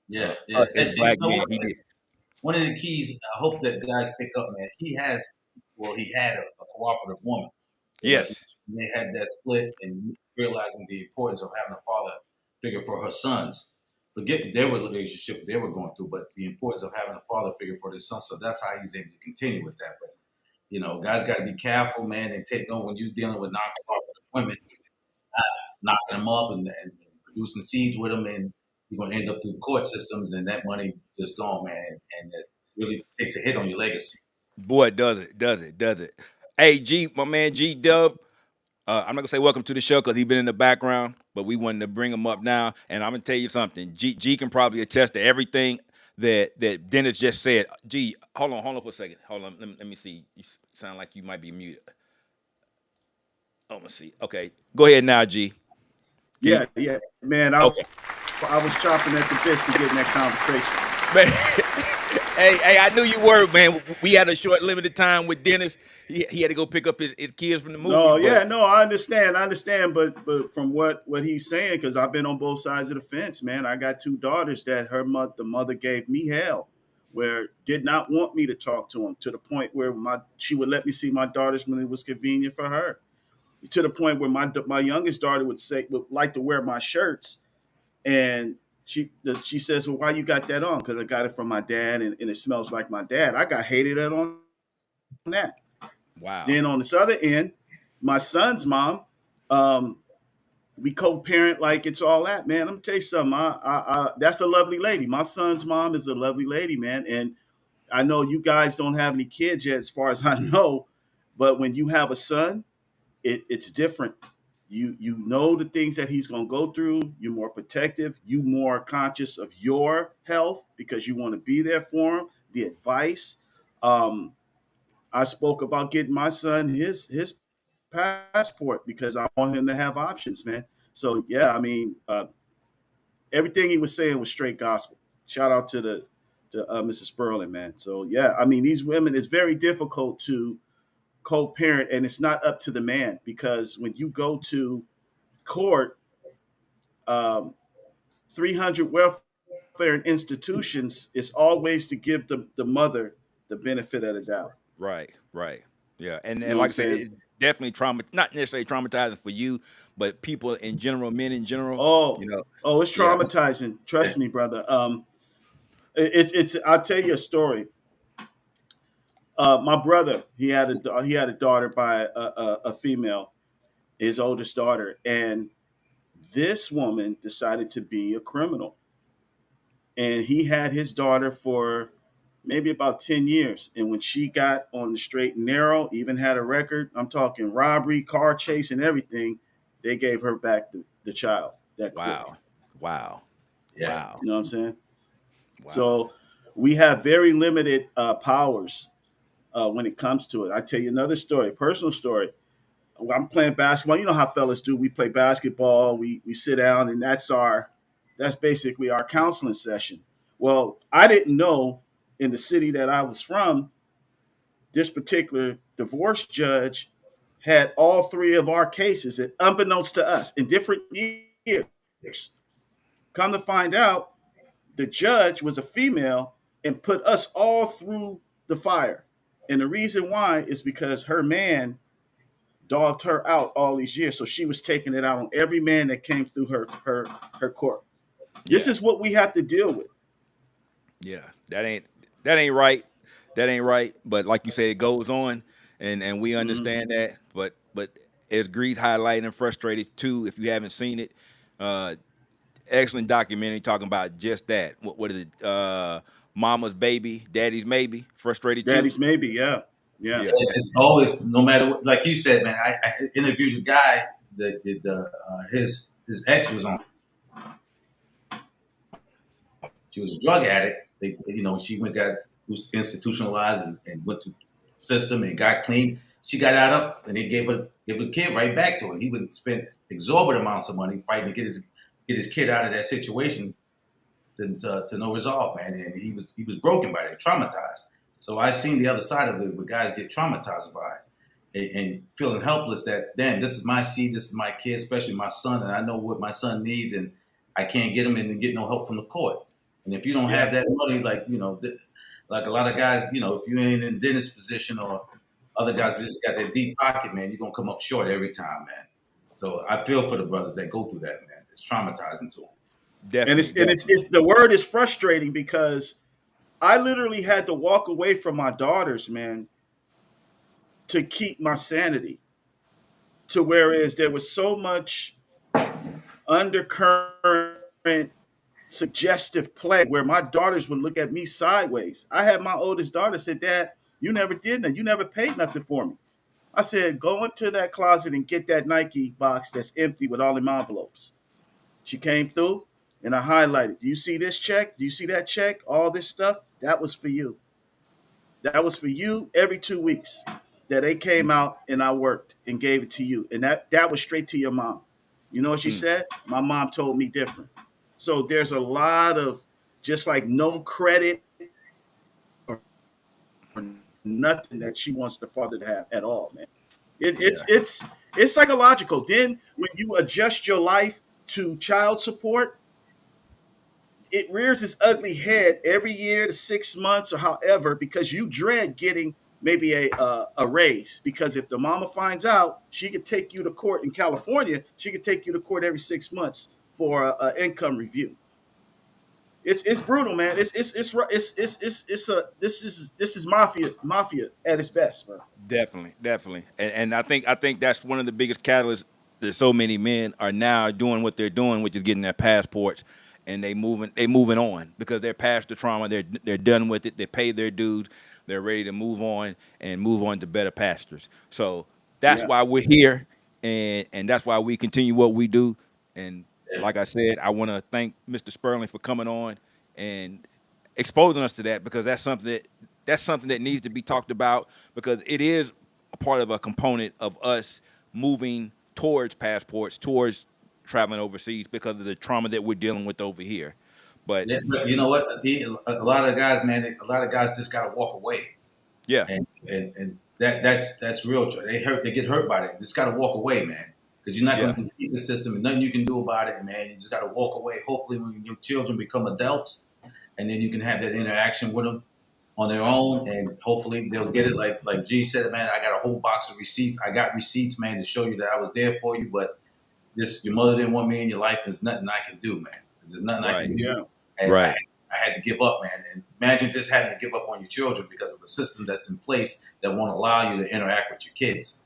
Yeah. As black men, he did. One of the keys I hope that guys pick up, man, he had a cooperative woman. Yes. And they had that split and realizing the importance of having a father figure for her sons. Forget their relationship they were going through, but the importance of having a father figure for their sons. So that's how he's able to continue with that. But, guys got to be careful, man, and take note when you're dealing with non-cooperative women, not knocking them up and producing seeds with them, and you're going to end up through the court systems, and that money just gone, man, and it really takes a hit on your legacy. Boy, does it. Hey, G, my man G Dub, I'm not going to say welcome to the show because he's been in the background, but we wanted to bring him up now, and I'm going to tell you something. G can probably attest to everything that Dennis just said. G, hold on for a second. Hold on, let me see. You sound like you might be muted. Oh, let's see. Okay, go ahead now, G. Yeah, man. I was chopping at the bits to get in that conversation. Man, hey, I knew you were, man. We had a short, limited time with Dennis. He had to go pick up his kids from the movie. I understand. But from what he's saying, because I've been on both sides of the fence, man. I got 2 daughters that the mother gave me hell, where did not want me to talk to them, to the point where she would let me see my daughters when it was convenient for her. To the point where my youngest daughter would like to wear my shirts, and she says, "Well, why you got that on?" Because I got it from my dad, and it smells like my dad. I got hated at on that. Wow. Then on this other end, my son's mom, we co-parent like it's all that, man. I'm gonna tell you something. That's a lovely lady. My son's mom is a lovely lady, man. And I know you guys don't have any kids yet, as far as I know, but when you have a son, it's different. You know the things that he's going to go through. You're more protective. You're more conscious of your health because you want to be there for him. The advice. I spoke about getting my son his passport because I want him to have options, man. So yeah, I mean, everything he was saying was straight gospel. Shout out to Mrs. Spurling, man. So yeah, I mean, these women, it's very difficult to co-parent, and it's not up to the man, because when you go to court, 300 welfare institutions is always to give the mother the benefit of the doubt. Right. Yeah, and like I said, it's definitely not necessarily traumatizing for you, but people in general, men in general. It's traumatizing. Yeah. Trust me, brother. It's. I'll tell you a story. My brother, he had a daughter by a female, his oldest daughter, and this woman decided to be a criminal. And he had his daughter for maybe about 10 years. And when she got on the straight and narrow, even had a record, I'm talking robbery, car chase, and everything, they gave her back the child that quick. Wow. Yeah. You know what I'm saying? Wow. So we have very limited powers when it comes to it. I tell you another story, personal story. I'm playing basketball. You know how fellas do. We play basketball. We sit down, and that's basically our counseling session. Well, I didn't know in the city that I was from, this particular divorce judge had all 3 of our cases, and unbeknownst to us, in different years. Come to find out, the judge was a female and put us all through the fire. And the reason why is because her man dogged her out all these years. So she was taking it out on every man that came through her court. This is what we have to deal with. Yeah, that ain't right. That ain't right. But like you said, it goes on, and we understand that. But as Greeze highlighted and frustrated too, if you haven't seen it, excellent documentary talking about just that. What is it? Mama's baby, daddy's maybe. Frustrated too. Daddy's maybe, yeah. It's always, no matter what, like you said, man. I interviewed a guy that did his ex was on. She was a drug addict. She was institutionalized and went to the system and got clean. She got out of, and they gave her kid right back to her. He would spend exorbitant amounts of money fighting to get his kid out of that situation to no resolve, man. And he was broken by it, traumatized. So I've seen the other side of it where guys get traumatized by it and feeling helpless that, damn, this is my seed, this is my kid, especially my son, and I know what my son needs, and I can't get him and get no help from the court. And if you don't have that money, like a lot of guys, if you ain't in Dennis' position or other guys just got that deep pocket, man, you're going to come up short every time, man. So I feel for the brothers that go through that, man. It's traumatizing to them. Definitely. And it's the word is frustrating because I literally had to walk away from my daughters, man, to keep my sanity. To whereas there was so much undercurrent suggestive play where my daughters would look at me sideways. I had my oldest daughter said, "Dad, you never did nothing. You never paid nothing for me." I said, "Go into that closet and get that Nike box that's empty with all them envelopes." She came through and I highlighted. "Do you see this check? Do you see that check? All this stuff? That was for you. That was for you every 2 weeks that they came out and I worked and gave it to you. And that was straight to your mom." You know what she said? "My mom told me different." So there's a lot of just like no credit or nothing that she wants the father to have at all, man. It's psychological. Then when you adjust your life to child support, it rears its ugly head every year to 6 months or however, because you dread getting maybe a raise. Because if the mama finds out, she could take you to court in California. She could take you to court every 6 months for an income review. It's brutal, man. This is mafia at its best, bro. Definitely, and I think that's one of the biggest catalysts that so many men are now doing what they're doing, which is getting their passports, and they moving on because they're past the trauma. They're done with it. They paid their dues. They're ready to move on to better pastures. So that's why we're here, and that's why we continue what we do. And like I said, I want to thank Mr. Spurling for coming on and exposing us to that, because that's something that needs to be talked about, because it is a part of a component of us moving towards passports, towards traveling overseas, because of the trauma that we're dealing with over here. But you know what? A lot of guys, man, just got to walk away. Yeah, and that's real. They get hurt by that. Just got to walk away, man. Because you're not going to keep the system, and nothing you can do about it, man. You just got to walk away. Hopefully, when your children become adults, and then you can have that interaction with them on their own, and hopefully they'll get it. Like G said, man, I got a whole box of receipts. I got receipts, man, to show you that I was there for you. But your mother didn't want me in your life. There's nothing I can do, man. There's nothing I can do. And I had to give up, man. And imagine just having to give up on your children because of a system that's in place that won't allow you to interact with your kids.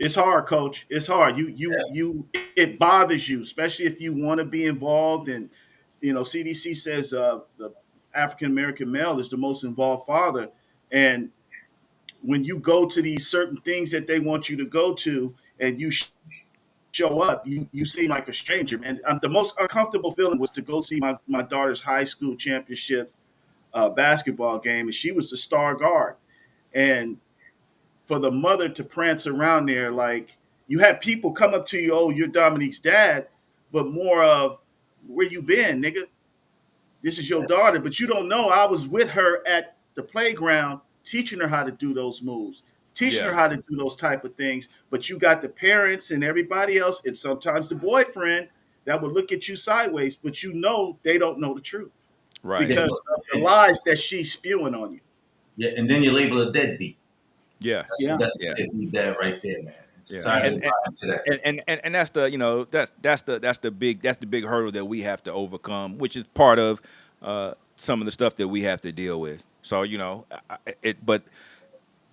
It's hard, Coach. It's hard. It bothers you, especially if you want to be involved. And CDC says the African American male is the most involved father. And when you go to these certain things that they want you to go to, and you show up, you seem like a stranger, man. The most uncomfortable feeling was to go see my daughter's high school championship basketball game, and she was the star guard. And for the mother to prance around there, like, you had people come up to you, "Oh, you're Dominique's dad," but more of, "Where you been, nigga? This is your daughter." But you don't know I was with her at the playground teaching her how to do those moves, teaching her how to do those type of things. But you got the parents and everybody else, and sometimes the boyfriend that will look at you sideways, but you know they don't know the truth. Right. Because of the lies that she's spewing on you. Yeah, and then you label a deadbeat. Yeah. That's a deadbeat dad right there, man. Yeah. And that's the, you know, that's the big hurdle that we have to overcome, which is part of some of the stuff that we have to deal with. So, you know, but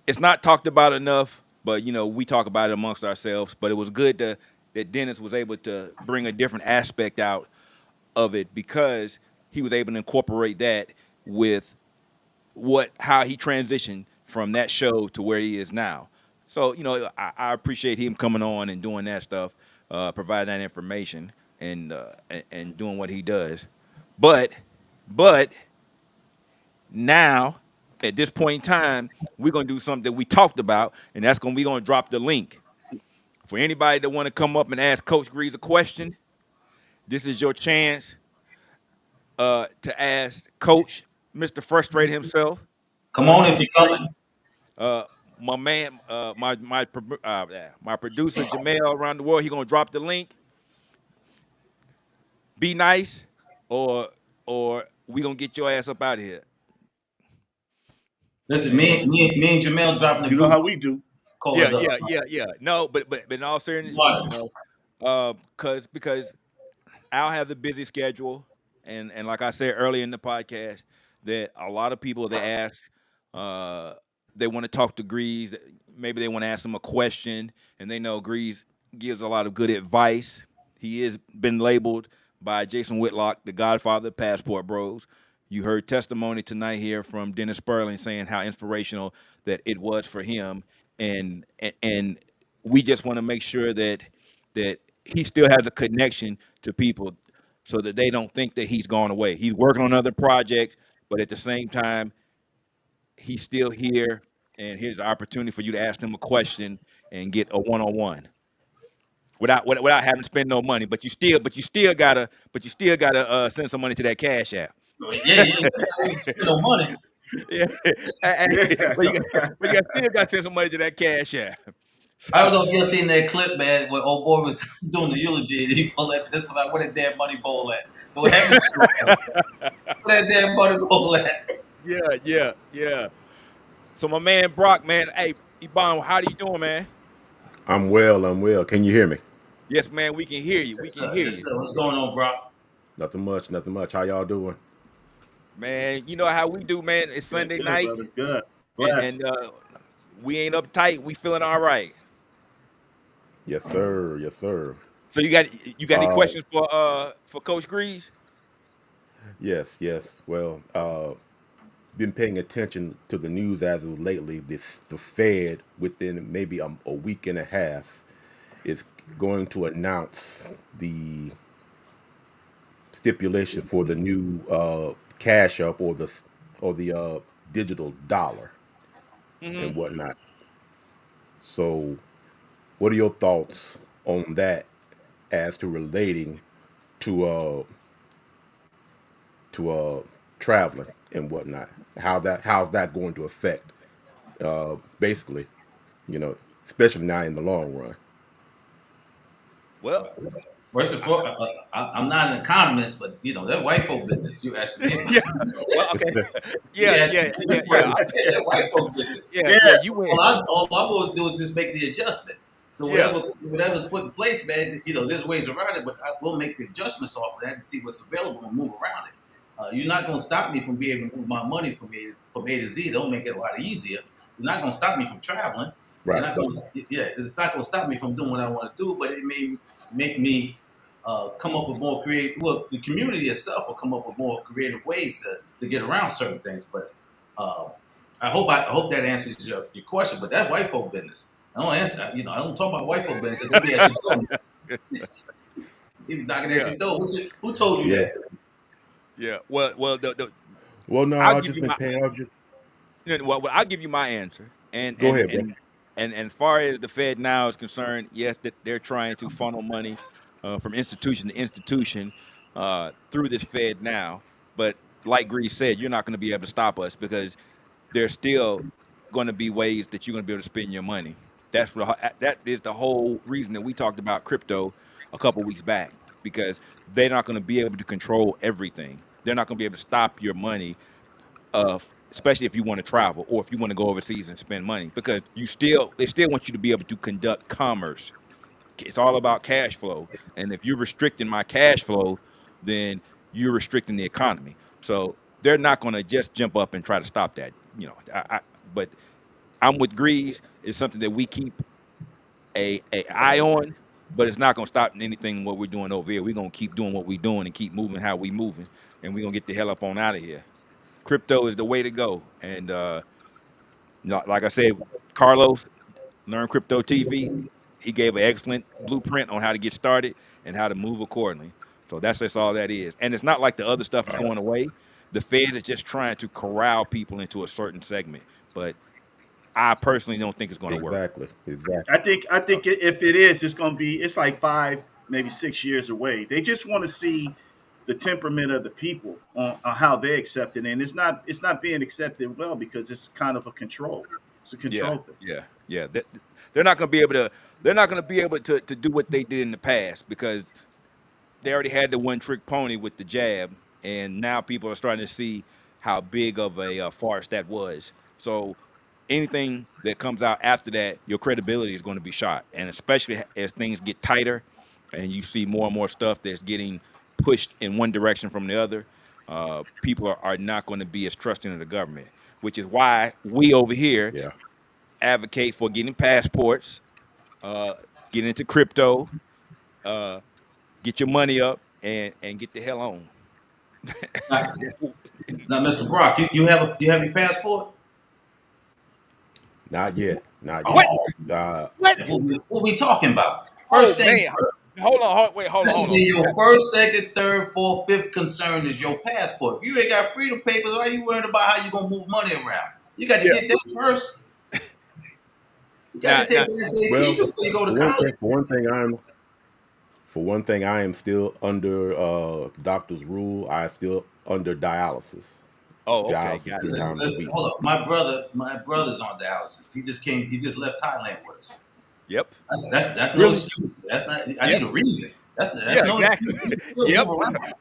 it's not talked about enough, but, you know, we talk about it amongst ourselves. But it was good that Dennis was able to bring a different aspect out of it, because he was able to incorporate that with how he transitioned from that show to where he is now. So, you know, I appreciate him coming on and doing that stuff, providing that information and doing what he does. But now, at this point in time, we're gonna do something that we talked about, and that's we're gonna drop the link for anybody that want to come up and ask Coach Greeze a question. This is your chance to ask Coach, Mr. Frustrated himself. Come on if you're coming. My man, my producer Jamel around the world, he gonna drop the link. Be nice, or we gonna get your ass up out of here. Listen, me and Jamel dropping the. You know how we do. Yeah. No, but in all seriousness, you know, because I'll have the busy schedule, and like I said earlier in the podcast, that a lot of people that ask, they want to talk to Greeze. Maybe they want to ask him a question, and they know Greeze gives a lot of good advice. He has been labeled by Jason Whitlock the Godfather of Passport Bros. You heard testimony tonight here from Dennis Spurling saying how inspirational that it was for him, and we just want to make sure that he still has a connection to people, so that they don't think that he's gone away. He's working on other projects, but at the same time, he's still here, and here's the opportunity for you to ask him a question and get a one-on-one without having to spend no money. But you still gotta send some money to that Cash App. Yeah, spend no money. Yeah, but you still got to send some money to that Cash App. So, I don't know if you've seen that clip, man, where old boy was doing the eulogy and he pulled that pistol out. Where that damn money bowl at? Where that damn money bowl at? Yeah. So my man Brock, man, hey, Ibon, how you doing, man? I'm well. Can you hear me? Yes, man, we can hear you. We can hear you. What's going on, Brock? Nothing much. How y'all doing? Man, you know how we do, man. It's Sunday night. Good. And we ain't uptight. We feeling all right. Yes, sir. So you got any questions for Coach Greeze? Yes. Well, been paying attention to the news as of lately. The Fed, within maybe a week and a half, is going to announce the stipulation for the new Cash App or the digital dollar and whatnot. So, what are your thoughts on that as to relating to traveling and whatnot? How's that going to affect basically, you know, especially now in the long run? Well, first of all, I'm not an economist, but you know that white folk business. You ask me. Well, okay. Yeah. That white folk business. Yeah. You win. All I'm going to do is just make the adjustment. So whatever's put in place, man, you know, there's ways around it, but I will make the adjustments off of that and see what's available and move around it. You're not going to stop me from being able to move my money from A to Z. They'll make it a lot easier. You're not going to stop me from traveling. Right. It's not going to stop me from doing what I want to do, but it may make me come up with more creative. Well, the community itself will come up with more creative ways to get around certain things. But I hope that answers your question. But that white folk business, I don't answer that. You know, I don't talk about white folk business. They'll be at your door. He's knocking at your door. Who told you that? Yeah. Well, no, I'll just been paying. I'll give you my answer. And go ahead, bro. And as far as the Fed now is concerned, yes, that they're trying to funnel money from institution to institution through this Fed now. But like Greeze said, you're not going to be able to stop us, because there's still going to be ways that you're going to be able to spend your money. That is the whole reason that we talked about crypto a couple weeks back, because they're not going to be able to control everything. They're not going to be able to stop your money, especially if you want to travel or if you want to go overseas and spend money, because they still want you to be able to conduct commerce. It's all about cash flow, and if you're restricting my cash flow, then you're restricting the economy. So they're not going to just jump up and try to stop that. But I'm with Greeze. It's something that we keep a eye on, but it's not going to stop anything what we're doing over here. We're going to keep doing what we're doing and keep moving how we moving, and we're going to get the hell up on out of here. Crypto is the way to go. And like I said, Carlos, Learn Crypto TV, he gave an excellent blueprint on how to get started and how to move accordingly. So that's all that is. And it's not like the other stuff is going away. The Fed is just trying to corral people into a certain segment. But I personally don't think it's going to work. Exactly. I think if it is, it's like 5, maybe 6 years away. They just want to see the temperament of the people on how they accept it, and it's not being accepted well because it's kind of a control. It's a control thing. Yeah. They're not going to be able to. They're not going to be able to do what they did in the past because they already had the one-trick pony with the jab, and now people are starting to see how big of a farce that was. So anything that comes out after that, your credibility is going to be shot, and especially as things get tighter, and you see more and more stuff that's getting pushed in one direction from the other, people are not going to be as trusting of the government, which is why we over here advocate for getting passports, get into crypto, get your money up, and get the hell on. Now, Mr. Brock, you have your passport? Not yet. What? What we talking about? First thing. Hold on. Your first, second, third, fourth, fifth concern is your passport. If you ain't got freedom papers, why are you worried about how you gonna move money around? You got to get that first. You got to take the SAT before you go to college. For one thing, I am still under doctor's rule. I still under dialysis. Oh, okay. Dialysis Hold up. My brother's on dialysis. He just left Thailand with us. Yep. That's no excuse. That's not. I need a reason. That's no exactly. Yep.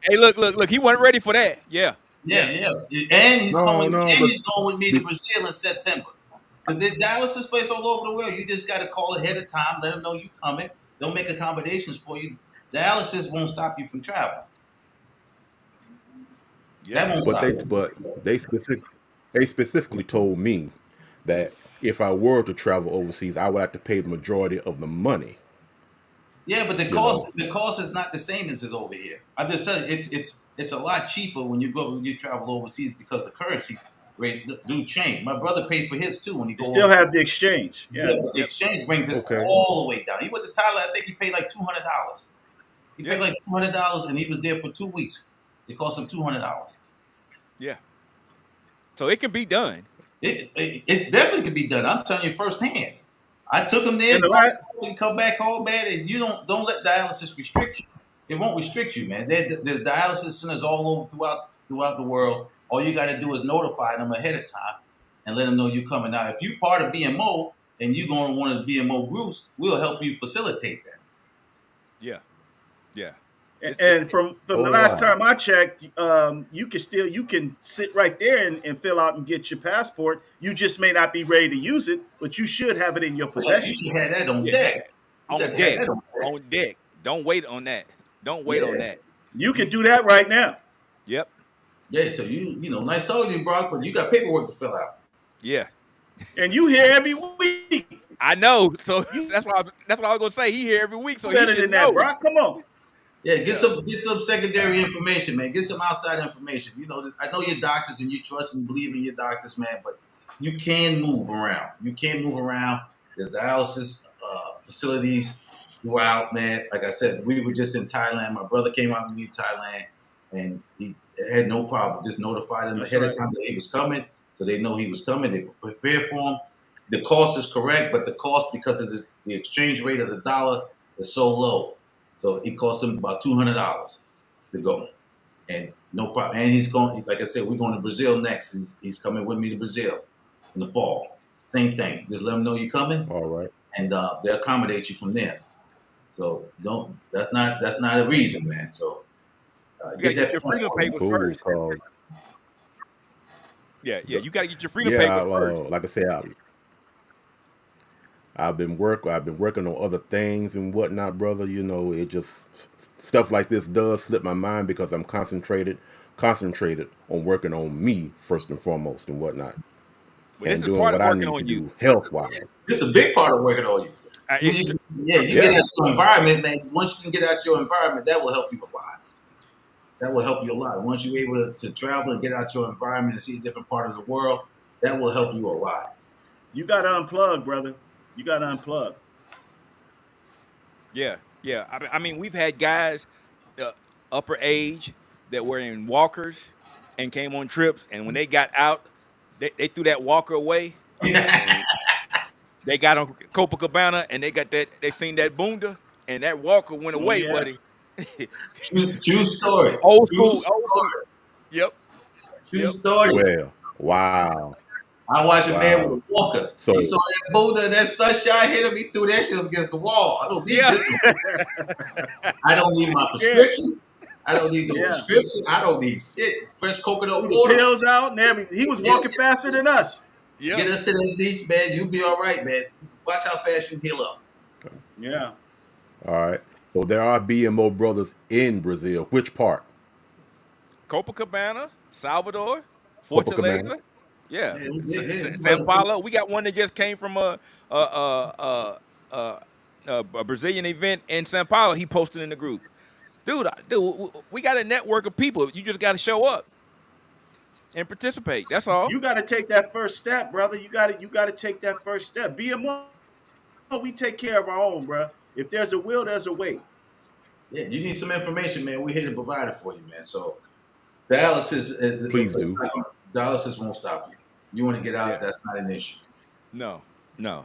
Hey, look. He wasn't ready for that. Yeah. And he's going with me to Brazil in September. Because there's dialysis place all over the world. You just got to call ahead of time. Let them know you coming. They'll make accommodations for you. Dialysis won't stop you from traveling. Yeah, that won't stop. But they specifically told me that if I were to travel overseas, I would have to pay the majority of the money. Yeah, but the cost is not the same as it's over here. I'm just telling you, it's a lot cheaper when you travel overseas because the currency rate do change. My brother paid for his too when he goes. Still have the exchange. Yeah, but the exchange brings it all the way down. He went to Thailand. I think he paid like $200. He paid like $200, and he was there for 2 weeks. It cost him $200. Yeah. So it can be done. It definitely can be done. I'm telling you firsthand. I took him there. When you come back home, man, and you don't let dialysis restrict you. It won't restrict you, man. There's dialysis centers all over throughout the world. All you got to do is notify them ahead of time and let them know you're coming out. If you're part of BMO and you're going to one of the BMO groups, we'll help you facilitate that. Yeah. And from the last time I checked, you can sit right there and fill out and get your passport. You just may not be ready to use it, but you should have it in your possession. You should have that on deck. On deck. Don't wait on that. Don't wait on that. You can do that right now. Yep. Yeah, so you nice talking to you, Brock, but you got paperwork to fill out. Yeah. And you here every week. I know. So that's what I was gonna say. He here every week, so better he should than that, know. Brock. Come on. Yeah, get some secondary information, man. Get some outside information. You know, I know your doctors and you trust and believe in your doctors, man, but you can move around. There's dialysis facilities throughout, man. Like I said, we were just in Thailand. My brother came out with me in Thailand, and he had no problem. Just notified them ahead of time that he was coming, so they know he was coming. They prepared for him. The cost is correct, but the cost, because of the exchange rate of the dollar, is so low. So it cost him about $200 to go, and no problem. And he's going, like I said, we're going to Brazil next. He's coming with me to Brazil in the fall. Same thing. Just let him know you're coming. All right. And they'll accommodate you from there. So that's not a reason, man. So You gotta get your freedom passport. papers first. Yeah, you gotta get your freedom Yeah, papers first. like I said, I've been working on other things and whatnot, brother. You know, it just stuff like this does slip my mind because I'm concentrated on working on me first and foremost and whatnot, Well, and this is doing part what of I working need to on you. do health wise. This is a big part of working on you. You get out your environment, man. Once you can get out your environment, that will help you a lot. That will help you a lot. Once you're able to travel and get out your environment and see a different part of the world, that will help you a lot. You got to unplug, brother. You got to unplug. Yeah. I mean, we've had guys upper age that were in walkers and came on trips, and when they got out, they threw that walker away. They got on Copacabana and they seen that bunda and that walker went away, buddy. True story. Old True school. Yep. True story. Well, wow. I watched a man with a walker. So he saw that Buddha, that sunshine hit him. He threw that shit up against the wall. I don't need this. I don't need my prescriptions. I don't need no prescription. I don't need shit. Fresh coconut water. Pills out and everything. He was walking faster than us. Get us to the beach, man. You'll be all right, man. Watch how fast you heal up. Yeah. All right. So there are BMO brothers in Brazil. Which part? Copacabana, Salvador, Fortaleza. Yeah, Sao Paulo. We got one that just came from a Brazilian event in Sao Paulo. He posted in the group. Dude, we got a network of people. You just got to show up and participate. That's all. You got to take that first step, brother. You got to take that first step. BMO, we take care of our own, bro. If there's a will, there's a way. Yeah, you need some information, man. We're here to provide it for you, man. So dialysis, please do. Dialysis won't stop you. You want to get out? That's not an issue. No,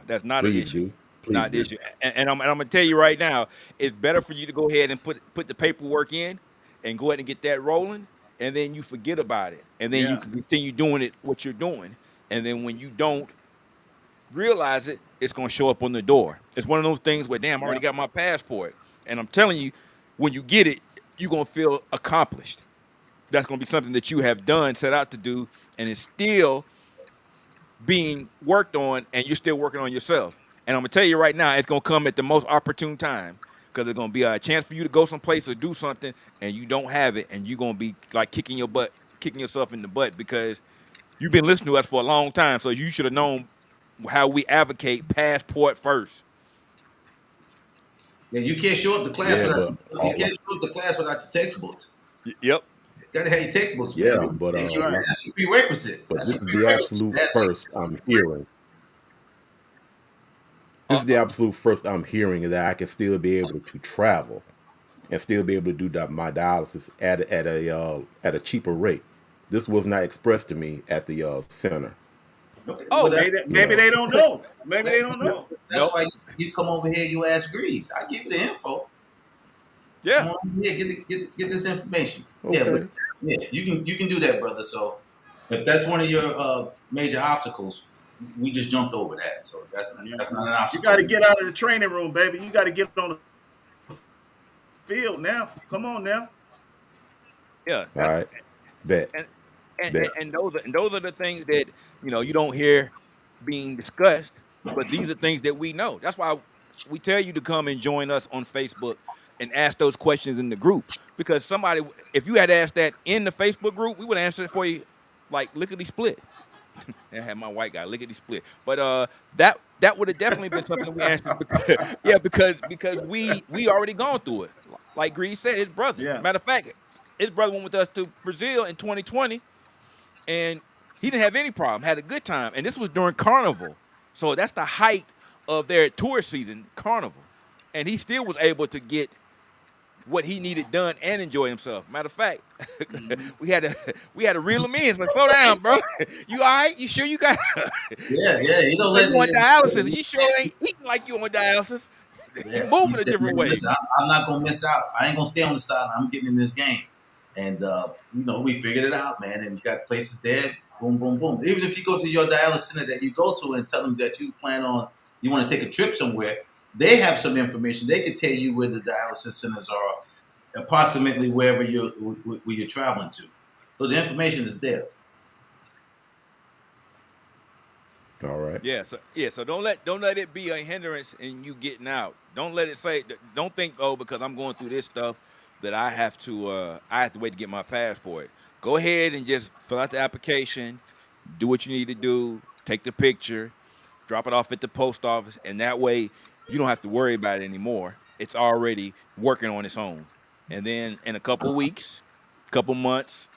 that's not please an issue. Do. Please not an issue. And I'm gonna tell you right now, it's better for you to go ahead and put the paperwork in and go ahead and get that rolling, and then you forget about it, and then you can continue doing it what you're doing, and then when you don't realize it, it's gonna show up on the door. It's one of those things where, damn, I already got my passport, and I'm telling you, when you get it, you're gonna feel accomplished. That's gonna be something that you have done, set out to do, and it's still being worked on, and you're still working on yourself. And I'm gonna tell you right now, it's gonna come at the most opportune time, because it's gonna be a chance for you to go someplace or do something, and you don't have it, and you're gonna be like kicking yourself in the butt, because you've been listening to us for a long time, so you should have known how we advocate passport first. Yeah, you can't show up to class without your textbooks. Yep. You gotta have your textbooks. Yeah, man. but that's a prerequisite. But this is the absolute first I'm hearing. This is the absolute first I'm hearing that I can still be able to travel and still be able to do my dialysis at a cheaper rate. This was not expressed to me at the center. Oh, maybe they don't know. Maybe they don't know. That's why you come over here. You ask Greeze. I give you the info. Yeah. Come on here, get this information. Okay. You can do that, brother. So if that's one of your major obstacles, we just jumped over that. So that's not an obstacle. You got to get out of the training room, baby. You got to get on the field now. Come on now. Yeah. All right. Bet. And those are the things that you don't hear being discussed, but these are things that we know. That's why we tell you to come and join us on Facebook and ask those questions in the group, because if you had asked that in the Facebook group, we would answer it for you like lickety split. I had my white guy lickety split, but that would have definitely been something we answered because we already gone through it. Like Greeze said, his brother. Yeah. Matter of fact, his brother went with us to Brazil in 2020, and he didn't have any problem, had a good time, and this was during Carnival, so that's the height of their tour season, Carnival, and he still was able to get what he needed done and enjoy himself. Matter of fact, we had to reel him in. It's like, slow down, bro. You all right? You sure you got? Yeah. You don't let you on dialysis. You sure ain't eating like you on dialysis? Yeah. Moving a different way. Listen, I'm not gonna miss out. I ain't gonna stay on the sideline. I'm getting in this game, and we figured it out, man. And we got places there. Boom, boom, boom. Even if you go to your dialysis center that you go to and tell them that you want to take a trip somewhere, they have some information. They could tell you where the dialysis centers are, approximately where you're traveling to. So the information is there. All right. Yeah, so don't let it be a hindrance in you getting out. Don't let it say. Don't think, oh, because I'm going through this stuff that I have to wait to get my passport. Go ahead and just fill out the application, do what you need to do, take the picture, drop it off at the post office, and that way you don't have to worry about it anymore. It's already working on its own. And then in a couple weeks, couple months,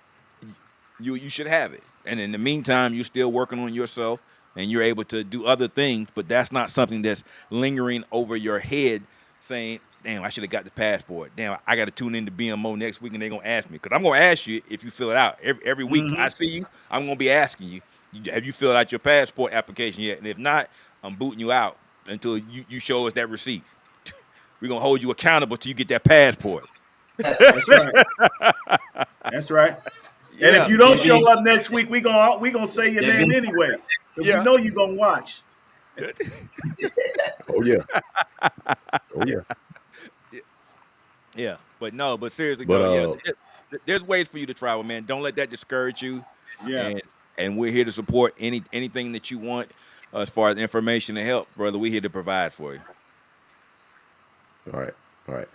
you should have it. And in the meantime, you're still working on yourself and you're able to do other things, but that's not something that's lingering over your head saying, damn, I should have got the passport. Damn, I got to tune into BMO next week and they're going to ask me. Because I'm going to ask you if you fill it out. Every week I see you, I'm going to be asking you, have you filled out your passport application yet? And if not, I'm booting you out until you show us that receipt. We're going to hold you accountable till you get that passport. That's right. That's right. Yeah. And if you don't show up next week, we gonna say your name anyway. Because we know you're gonna watch. Oh yeah. Oh yeah. Yeah. But seriously, But, there's ways for you to travel, man. Don't let that discourage you. Yeah. And we're here to support anything that you want as far as information and help, brother. We're here to provide for you. All right. All right.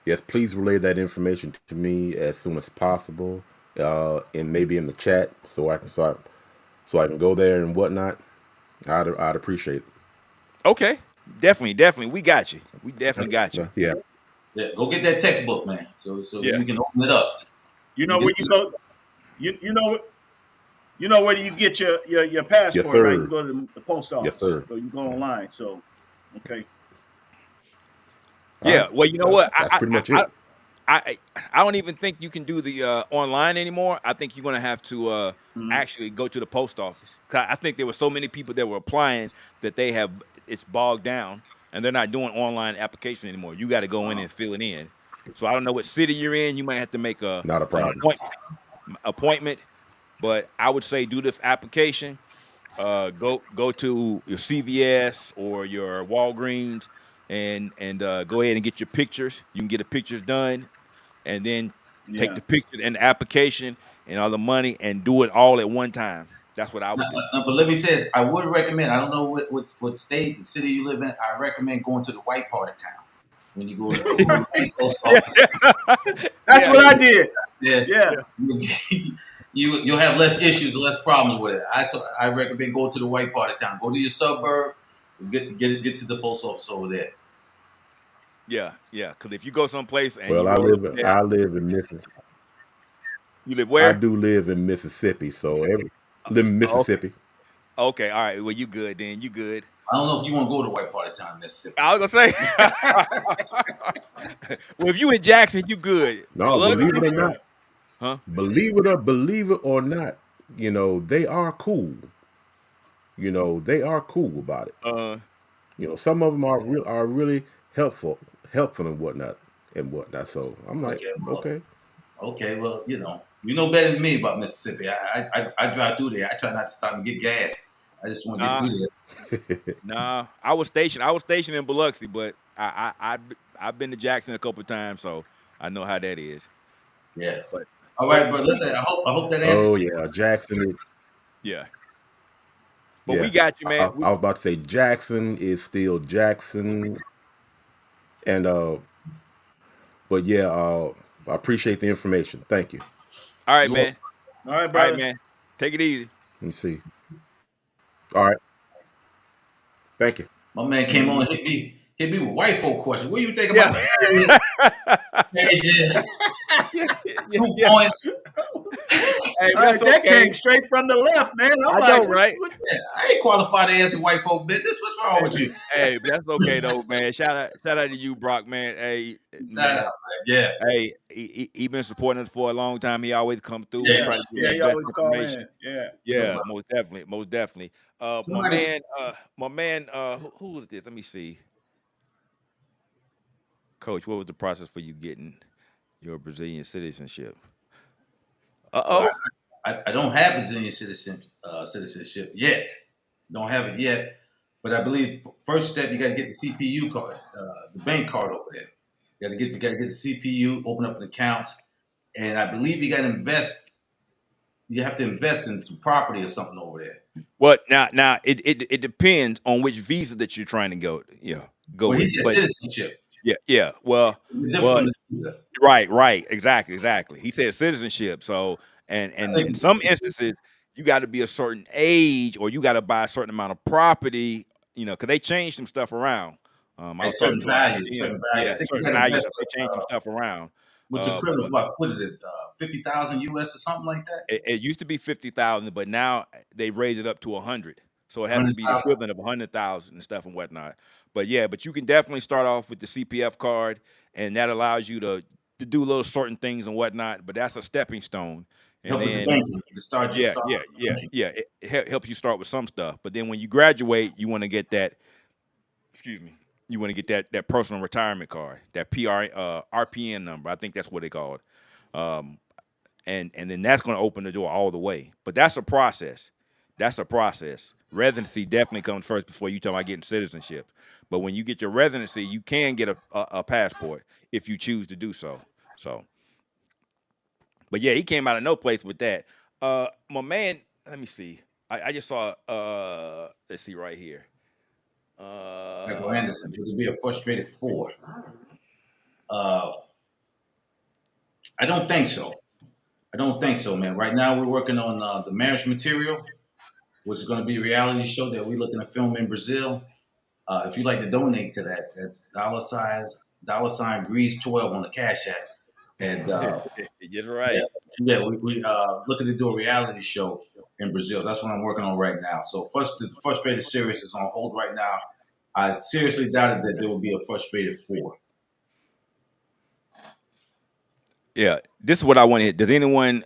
Yes, please relay that information to me as soon as possible, and maybe in the chat so I can go there and whatnot. I'd appreciate it. Okay, definitely, we got you. We definitely got you. Yeah. Yeah, go get that textbook, man. So you can open it up. You know where you go. You know where you get your passport, Yes, sir. right? You go to the post office. Yes, sir. So you go online. So okay. Yeah, well, you know what? That's pretty much it. I don't even think you can do the online anymore. I think you're going to have to actually go to the post office. 'Cause I think there were so many people that were applying that it's bogged down, and they're not doing online application anymore. You got to go in and fill it in. So I don't know what city you're in. You might have to make Not a problem. appointment, but I would say do the application. Go to your CVS or your Walgreens and go ahead and get your pictures. You can get the pictures done, and then take the pictures and the application and all the money and do it all at one time. That's what I would do. But let me say this, I would recommend, I don't know what state and city you live in, I recommend going to the white part of town when you go to the post office. That's what I did. Yeah. You'll have less issues, less problems with it. I recommend going to the white part of town. Go to your suburb, get to the post office over there. Yeah. Because if you go someplace and I live in Mississippi. You live where? I do live in Mississippi, so live in Mississippi. Okay, all right. Well, you good then. You good. I don't know if you want to go to the white part of town, Mississippi. I was gonna say. Well, if you in Jackson, you good. No, believe it or not. Huh? Believe it or not, they are cool. They are cool about it. Some of them are really helpful and whatnot. So I'm like, okay. Okay, well, you know better than me about Mississippi. I drive through there. I try not to stop and get gas. I just want to get through there. Nah, I was stationed in Biloxi, but I've been to Jackson a couple of times, so I know how that is. Yeah. All right, but listen, I hope that answers. Oh yeah, Jackson. Yeah. But we got you, man. I was about to say Jackson is still Jackson, and but yeah, I appreciate the information. Thank you. All right, man. All right, brother. All right, man. Take it easy. Let me see. All right. Thank you. My man came on and hit me with white folk questions. What do you think about that? 2 points. Hey, that came straight from the left, man. I'm know, right? I ain't qualified to answer white folk business. What's wrong with you? Hey, but that's okay though, man. Shout out to you, Brock, man. Hey, shout out, man. Yeah. Hey, he been supporting us for a long time. He always come through. Yeah, he always call in. Yeah, most definitely. My man, who was this? Let me see. Coach, what was the process for you getting your Brazilian citizenship? I don't have Brazilian citizenship yet. Don't have it yet. But I believe first step you got to get the CPU card, the bank card over there. You got to get the CPU, open up an account, and I believe you got to invest. You have to invest in some property or something over there. Well, now it depends on which visa that you're trying to go. Go Well, with. he said citizenship. Yeah. Well, right. Exactly. He said citizenship. So, and in some instances, you got to be a certain age, or you got to buy a certain amount of property. Because they changed some stuff around. I was talking to certain value. I think certain values. They changed some stuff around. What's the criminal? What is it? 50,000 US or something like that? It used to be 50,000, but now they raised it up to 100. So it has to be the equivalent of 100,000 and stuff and whatnot. But you can definitely start off with the CPF card, and that allows you to do little certain things and whatnot. But that's a stepping stone. And then it helps you start with some stuff. But then when you graduate, you want to get that. Excuse me. You want to get that personal retirement card, that RPN number. I think that's what they call it. And then that's going to open the door all the way. But that's a process. Residency definitely comes first before you talk about getting citizenship. But when you get your residency, you can get a passport if you choose to do so. But he came out of no place with that. My man, let me see. I just saw. Let's see right here. Michael Anderson, it would be a frustrated 4. I don't think so. Man. Right now, we're working on the marriage material, which is going to be a reality show that we're looking to film in Brazil. If you'd like to donate to that, that's $ Greeze 12 on the Cash App. And you're right. We looking to do a reality show in Brazil. That's what I'm working on right now. So first, the Frustrated series is on hold right now. I seriously doubted that there will be a Frustrated 4. Yeah, this is what I want to hit. Does anyone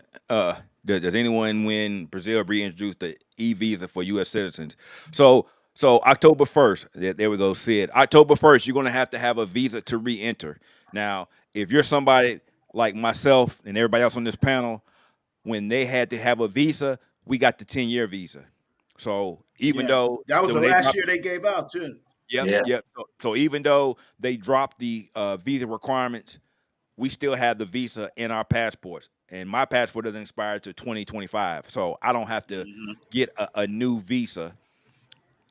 when Brazil reintroduced the e-visa for U.S. citizens? So October 1st, there we go, Sid. October 1st, you're going to have a visa to re-enter. Now, if you're somebody like myself and everybody else on this panel, when they had to have a visa, we got the 10-year visa. So even though that was the last year they gave out too. Yep. So even though they dropped the visa requirements, we still have the visa in our passports. And my passport doesn't expire to 2025. So I don't have to get a new visa.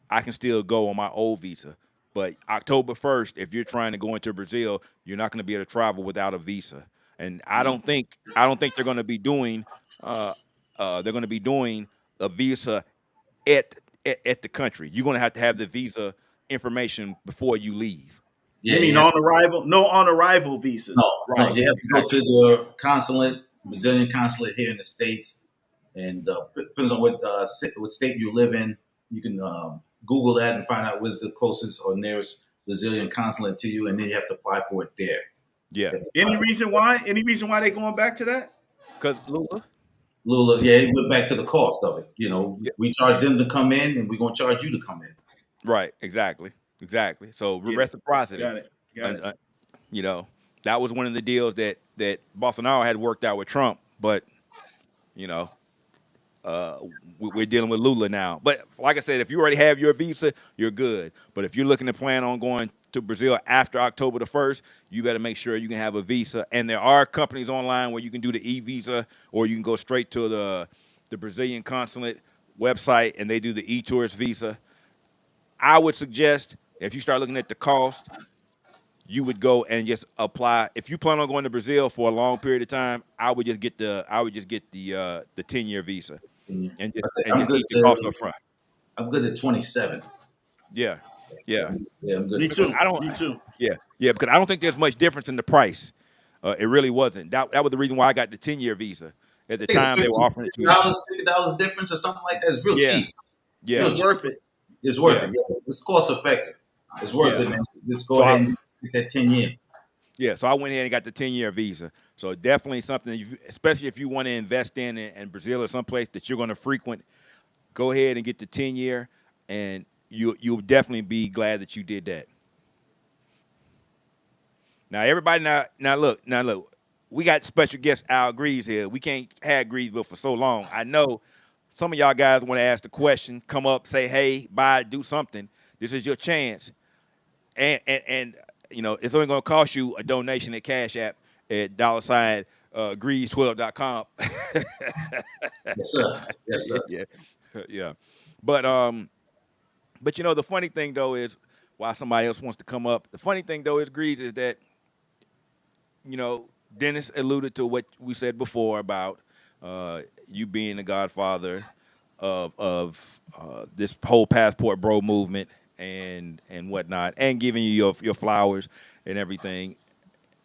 I can still go on my old visa. But October 1st, if you're trying to go into Brazil, you're not going to be able to travel without a visa. And I don't think they're going to be doing a visa at the country. You're going to have the visa information before you leave. You mean on arrival? No on arrival visas. No, right. You have to go to the consulate, Brazilian consulate here in the States, and depends on what state you live in. You can Google that and find out where's the closest or nearest Brazilian consulate to you, and then you have to apply for it there. Yeah. Any reason why they're going back to that? Because Lula, it went back to the cost of it. We charge them to come in, and we're gonna charge you to come in. Right. Exactly. So reciprocity. Got it. That was one of the deals that Bolsonaro had worked out with Trump, but we're dealing with Lula now. But like I said, if you already have your visa, you're good. But if you're looking to plan on going to Brazil after October the 1st, you better make sure you can have a visa. And there are companies online where you can do the e-visa, or you can go straight to the Brazilian consulate website and they do the e-tourist visa. I would suggest if you start looking at the cost, you would go and just apply. If you plan on going to Brazil for a long period of time, I would just get the 10-year visa and just eat the cost up front. I'm good at 27. Yeah. I'm good. Me too. Me too. Yeah, because I don't think there's much difference in the price. It really wasn't. That was the reason why I got the 10-year visa. At the time, they were offering it to me. $50 difference or something like that is real cheap. Yeah, it's worth it. It's worth it. Yeah. It's cost effective. It's worth it, man. Just go ahead and get that 10-year. Yeah, so I went ahead and got the 10-year visa. So definitely something, especially if you want to invest in Brazil or someplace that you're going to frequent, go ahead and get the 10-year, and you'll definitely be glad that you did that. Now, everybody, now look, we got special guest Al Greeze here. We can't have Greeze for so long. I know some of y'all guys want to ask the question, come up, say hey, bye, do something. This is your chance, and you know it's only going to cost you a donation at Cash App at $Greeze12.com. Yes, sir. Yes, sir. Yeah, yeah. But you know the funny thing though is why somebody else wants to come up. The funny thing though is Greeze is that you know Dennis alluded to what we said before about you being the godfather of this whole passport bro movement and whatnot, and giving you your flowers and everything.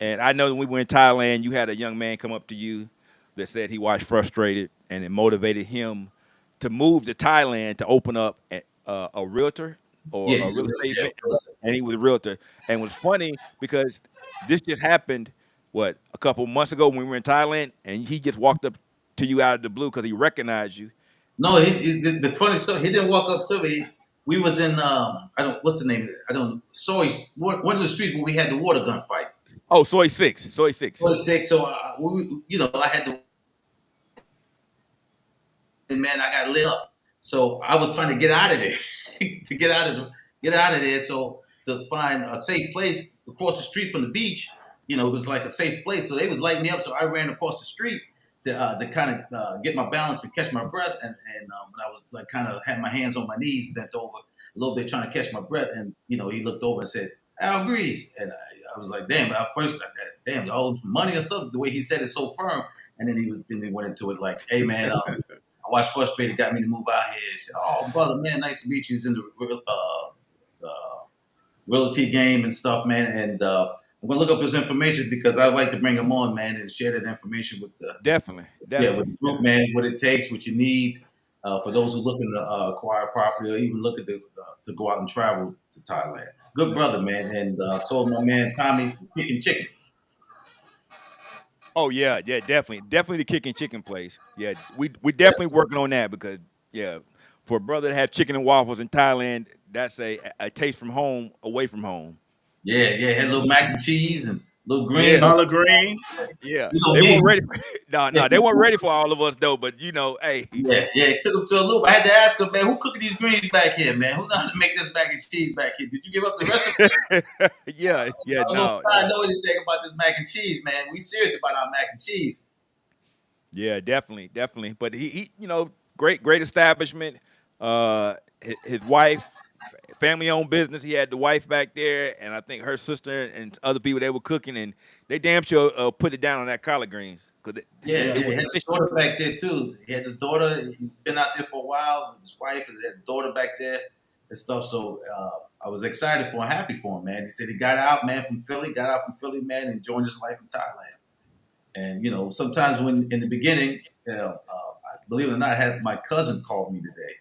And I know when we were in Thailand, you had a young man come up to you that said he watched Frustrated, and it motivated him to move to Thailand to open up a realtor or a real estate, and he was a realtor. And it was funny because this just happened, what, a couple months ago when we were in Thailand, and he just walked up to you out of the blue because he recognized you. No, the funny story, he didn't walk up to me. We was in what's the name? One of the streets where we had the water gun fight. Oh, Soy 6. Soy 6. So I had to, and man, I got lit up. So I was trying to get out of there, to get out of there. So to find a safe place across the street from the beach, it was like a safe place. So they was lighting me up. So I ran across the street to kind of get my balance and catch my breath. And when I was like kind of had my hands on my knees, bent over a little bit trying to catch my breath. And, he looked over and said, "Al Greeze." And I was like, damn, at first, damn, the old money or something. The way he said it so firm. And then he went into it like, "Hey, man, I watched Frustrated, got me to move out here." He said, "Oh, brother, man, nice to meet you." He's in the realty game and stuff, man. And I'm going to look up his information because I'd like to bring him on, man, and share that information with the Definitely. with the group, man, what it takes, what you need for those who are looking to acquire property or even looking to go out and travel to Thailand. Good brother, man. And told my man Tommy Kicking Chicken. Oh yeah, definitely the Kicking Chicken place. Yeah, we definitely working on that because for a brother to have chicken and waffles in Thailand, that's a taste from home, away from home. Yeah, had a little mac and cheese and little greens. Collard greens. Yeah, they weren't ready. No, they weren't ready for all of us though. But hey. Yeah, took them to a loop. I had to ask him, man, who cooking these greens back here, man? Who know how to make this mac and cheese back here? Did you give up the recipe? yeah. I don't know anything about this mac and cheese, man. We serious about our mac and cheese. Yeah, definitely. But he great establishment. His wife, family-owned business. He had the wife back there, and I think her sister and other people, they were cooking, and they damn sure put it down on that collard greens. He had his daughter back there, too. He had his daughter. He'd been out there for a while with his wife, and had a daughter back there and stuff. So I was excited for him, happy for him, man. He said he got out, man, from Philly, man, and joined his life in Thailand. And, sometimes when in the beginning, believe it or not, I had my cousin called me today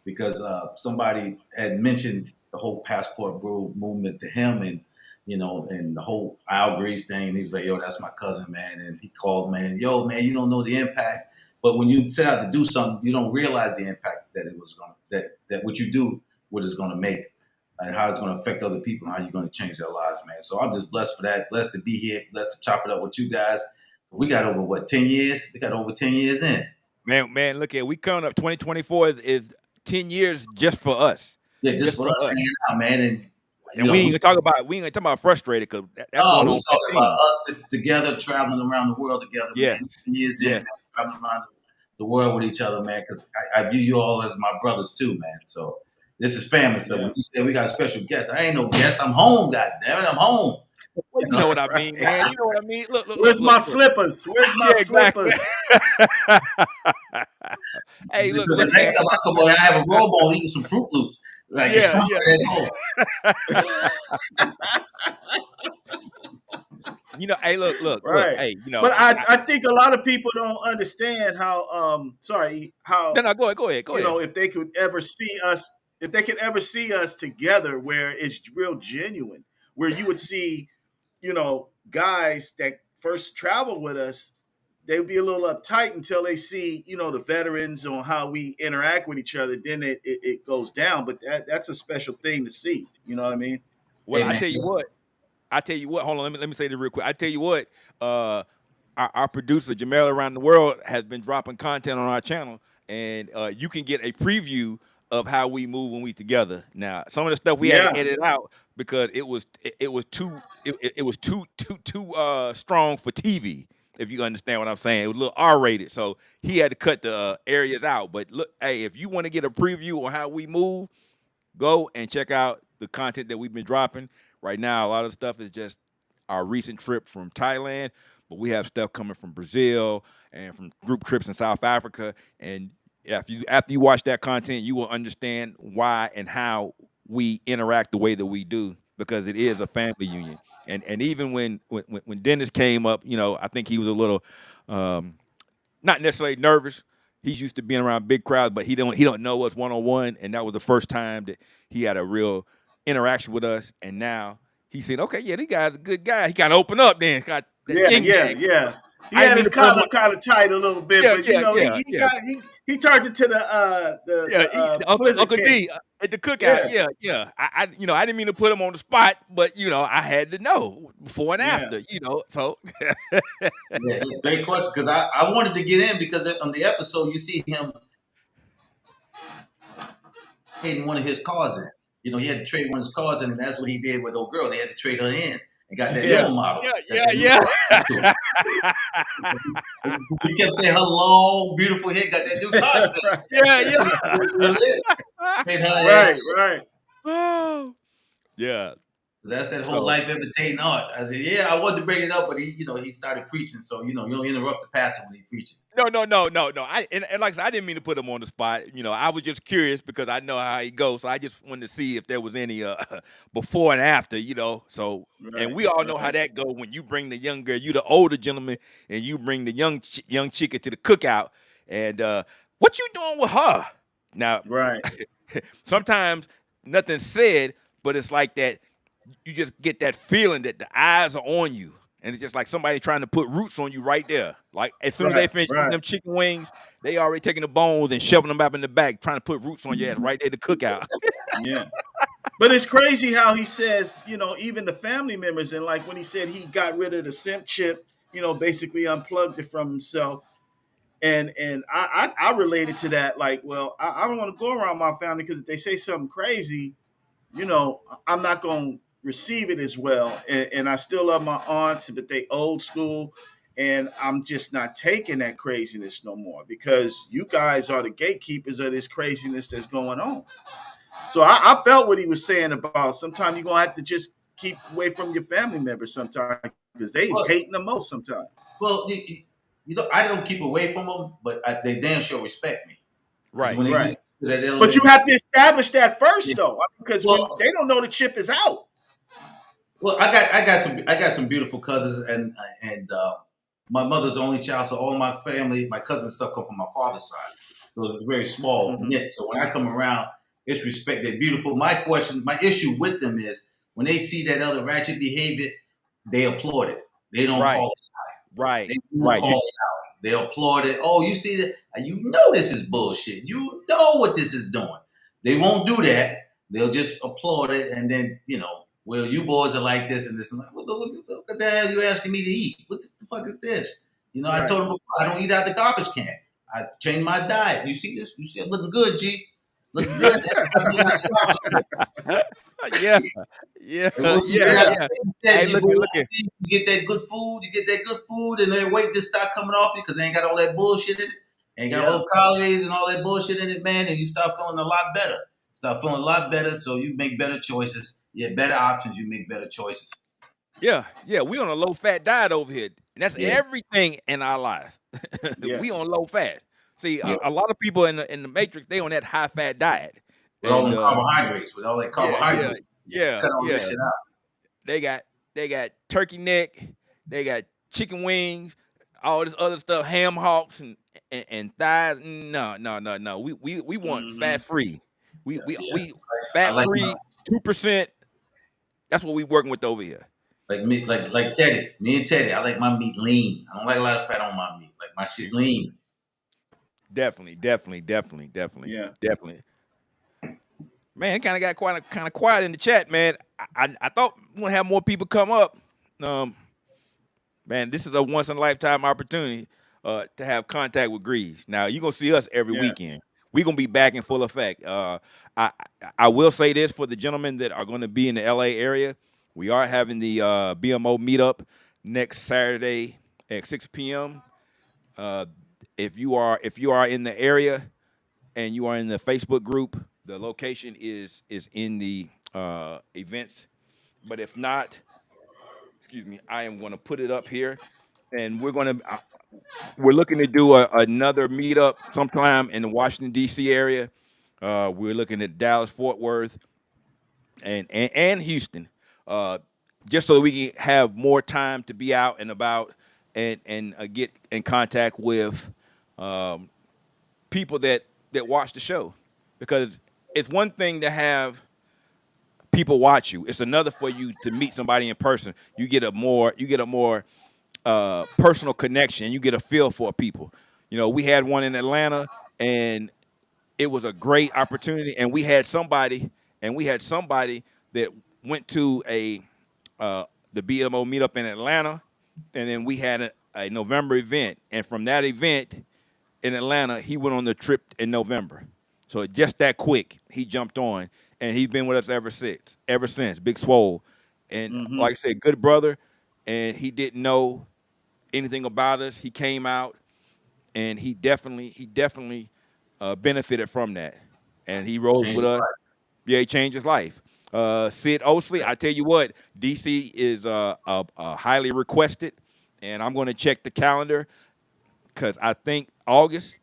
because somebody had mentioned the whole passport bro movement to him and the whole Al Greeze thing. And he was like, "Yo, that's my cousin, man." And he called, man, "Yo, man, you don't know the impact. But when you set out to do something, you don't realize the impact that it was going to, that what you do, what it's going to make and how it's going to affect other people and how you're going to change their lives, man." So I'm just blessed for that. Blessed to be here. Blessed to chop it up with you guys. We got over 10 years? We got over 10 years in. Man, look at we coming up. 2024 is 10 years just for us. Yeah, just for us hanging out, man. And we ain't gonna talk about Frustrated because that's going on. We're talking about us just together, traveling around the world together. Yeah, man. 10 years in, man, traveling around the world with each other, man. Because I view you all as my brothers too, man. So this is family. So when you say we got a special guest, I ain't no guest. I'm home. God damn it, I'm home. You know what I mean, man. You know what I mean. Look. Where's my slippers? Where's my slippers? Hey, look. The next time I come on, I have a robe on, eating some Fruit Loops. Like, yeah. Hey, look. Right. Look, hey, But I think a lot of people don't understand how. How. No, go ahead. If they could ever see us, together, where it's real genuine, where you would see, guys that first travel with us, they would be a little uptight until they see, the veterans on how we interact with each other. Then it goes down. But that's a special thing to see. You know what I mean? Well, I tell you what. Hold on, let me say this real quick. I tell you what. Our producer Jamel around the world has been dropping content on our channel, and you can get a preview of how we move when we together. Now, some of the stuff we had to edit out because it was too strong for TV. If you understand what I'm saying, it was a little R-rated, so he had to cut the areas out. But look, hey, if you want to get a preview on how we move, go and check out the content that we've been dropping. Right now, a lot of stuff is just our recent trip from Thailand, but we have stuff coming from Brazil and from group trips in South Africa. And after you watch that content, you will understand why and how we interact the way that we do, because it is a family union. And even when Dennis came up, I think he was a little not necessarily nervous. He's used to being around big crowds, but he don't know us one-on-one, and that was the first time that he had a real interaction with us. And now he said, "Okay, yeah, this guy's a good guy." He kind of opened up then. Yeah. He had his collar kind of tight a little bit, but he turned it to the Uncle D at the cookout. Yeah. I didn't mean to put him on the spot, but I had to know before and after. So great question, because I wanted to get in because on the episode you see him trading one of his cars in. He had to trade one of his cars in, and that's what he did with old girl. They had to trade her in. And got that little model. Yeah. He kept saying her long, beautiful hair got that new concept. Right. Oh, yeah. That's that whole life imitating art. I said, I wanted to bring it up, but he started preaching. So you don't interrupt the pastor when he's preaching. No. And like I said, I didn't mean to put him on the spot. I was just curious because I know how he goes. So I just wanted to see if there was any before and after. So and we all know how that goes when you bring the young girl, you the older gentleman, and you bring the young chica to the cookout. And what you doing with her? Now, right. Sometimes nothing's said, but it's like that. You just get that feeling that the eyes are on you, and it's just like somebody trying to put roots on you right there. Like as soon as they finish eating them chicken wings, they already taking the bones and shoving them up in the bag, trying to put roots on your ass right there to cook out. Yeah. But it's crazy how he says, even the family members, and like when he said he got rid of the simp chip, basically unplugged it from himself. And I related to that, like, well, I don't want to go around my family because if they say something crazy, I'm not going to receive it as well. And I still love my aunts, but they old school. And I'm just not taking that craziness no more because you guys are the gatekeepers of this craziness that's going on. So I felt what he was saying about sometimes you're going to have to just keep away from your family members sometimes because they hating the most sometimes. Well, I don't keep away from them, but they damn sure respect me. Right. But you have to establish that first, though, because they don't know the chip is out. Well, I got some beautiful cousins, and my mother's the only child, so all my family, my cousins, stuff come from my father's side. So it's very small knit. So when I come around, it's respect. They're beautiful. My issue with them is when they see that other ratchet behavior, they applaud it. They don't call it out. Right. They don't call it out. They applaud it. Oh, you see that? You know this is bullshit. You know what this is doing. They won't do that. They'll just applaud it, and then well, you boys are like this and this and that. What the hell are you asking me to eat? What the fuck is this? I told them before, I don't eat out the garbage can. I changed my diet. You see this? You see it looking good, G. Looking good. Yeah. You get that good food, and their weight just start coming off you because they ain't got all that bullshit in it. Ain't got all the calories and all that bullshit in it, man. And you start feeling a lot better. So you make better choices. You have better options. You make better choices. Yeah. We on a low fat diet over here, and that's everything in our life. We on low fat. See, a lot of people in the Matrix, they on that high fat diet. With all the carbohydrates, cut all that shit out. They got turkey neck, they got chicken wings, all this other stuff, ham hocks and thighs. No. We want fat free. We fat free 2%. That's what we working with over here. Like me, like Teddy. Me and Teddy, I like my meat lean. I don't like a lot of fat on my meat. Like my shit lean. Definitely. Yeah. Definitely. Man, it kind of got kind of quiet in the chat, man. I thought we would have more people come up. Man, this is a once in a lifetime opportunity to have contact with Greeze. Now you're gonna see us every weekend. we're gonna be back in full effect. I will say this for the gentlemen that are going to be in the LA area, we are having the BMO meetup next Saturday at 6 p.m. If you are in the area and you are in the Facebook group, the location is in the events. But if not, excuse me, I am going to put it up here, and we're looking to do another meetup sometime in the Washington D.C. area. We're looking at Dallas, Fort Worth, and Houston, just so that we can have more time to be out and about and get in contact with people that watch the show, because it's one thing to have people watch you. It's another for you to meet somebody in person. You get a more personal connection. You get a feel for people. You know, we had one in Atlanta, and it was a great opportunity. And we had somebody that went to the BMO meetup in Atlanta, and then we had a November event. And from that event in Atlanta, he went on the trip in November. So just that quick, he jumped on, and he's been with us ever since. Big Swole, and like I said, good brother. And he didn't know anything about us. He came out, and he definitely benefited from that, and he rose with us. Yeah, he changed his life. Sid Osley, I tell you what, DC is highly requested, and I'm going to check the calendar because I think August.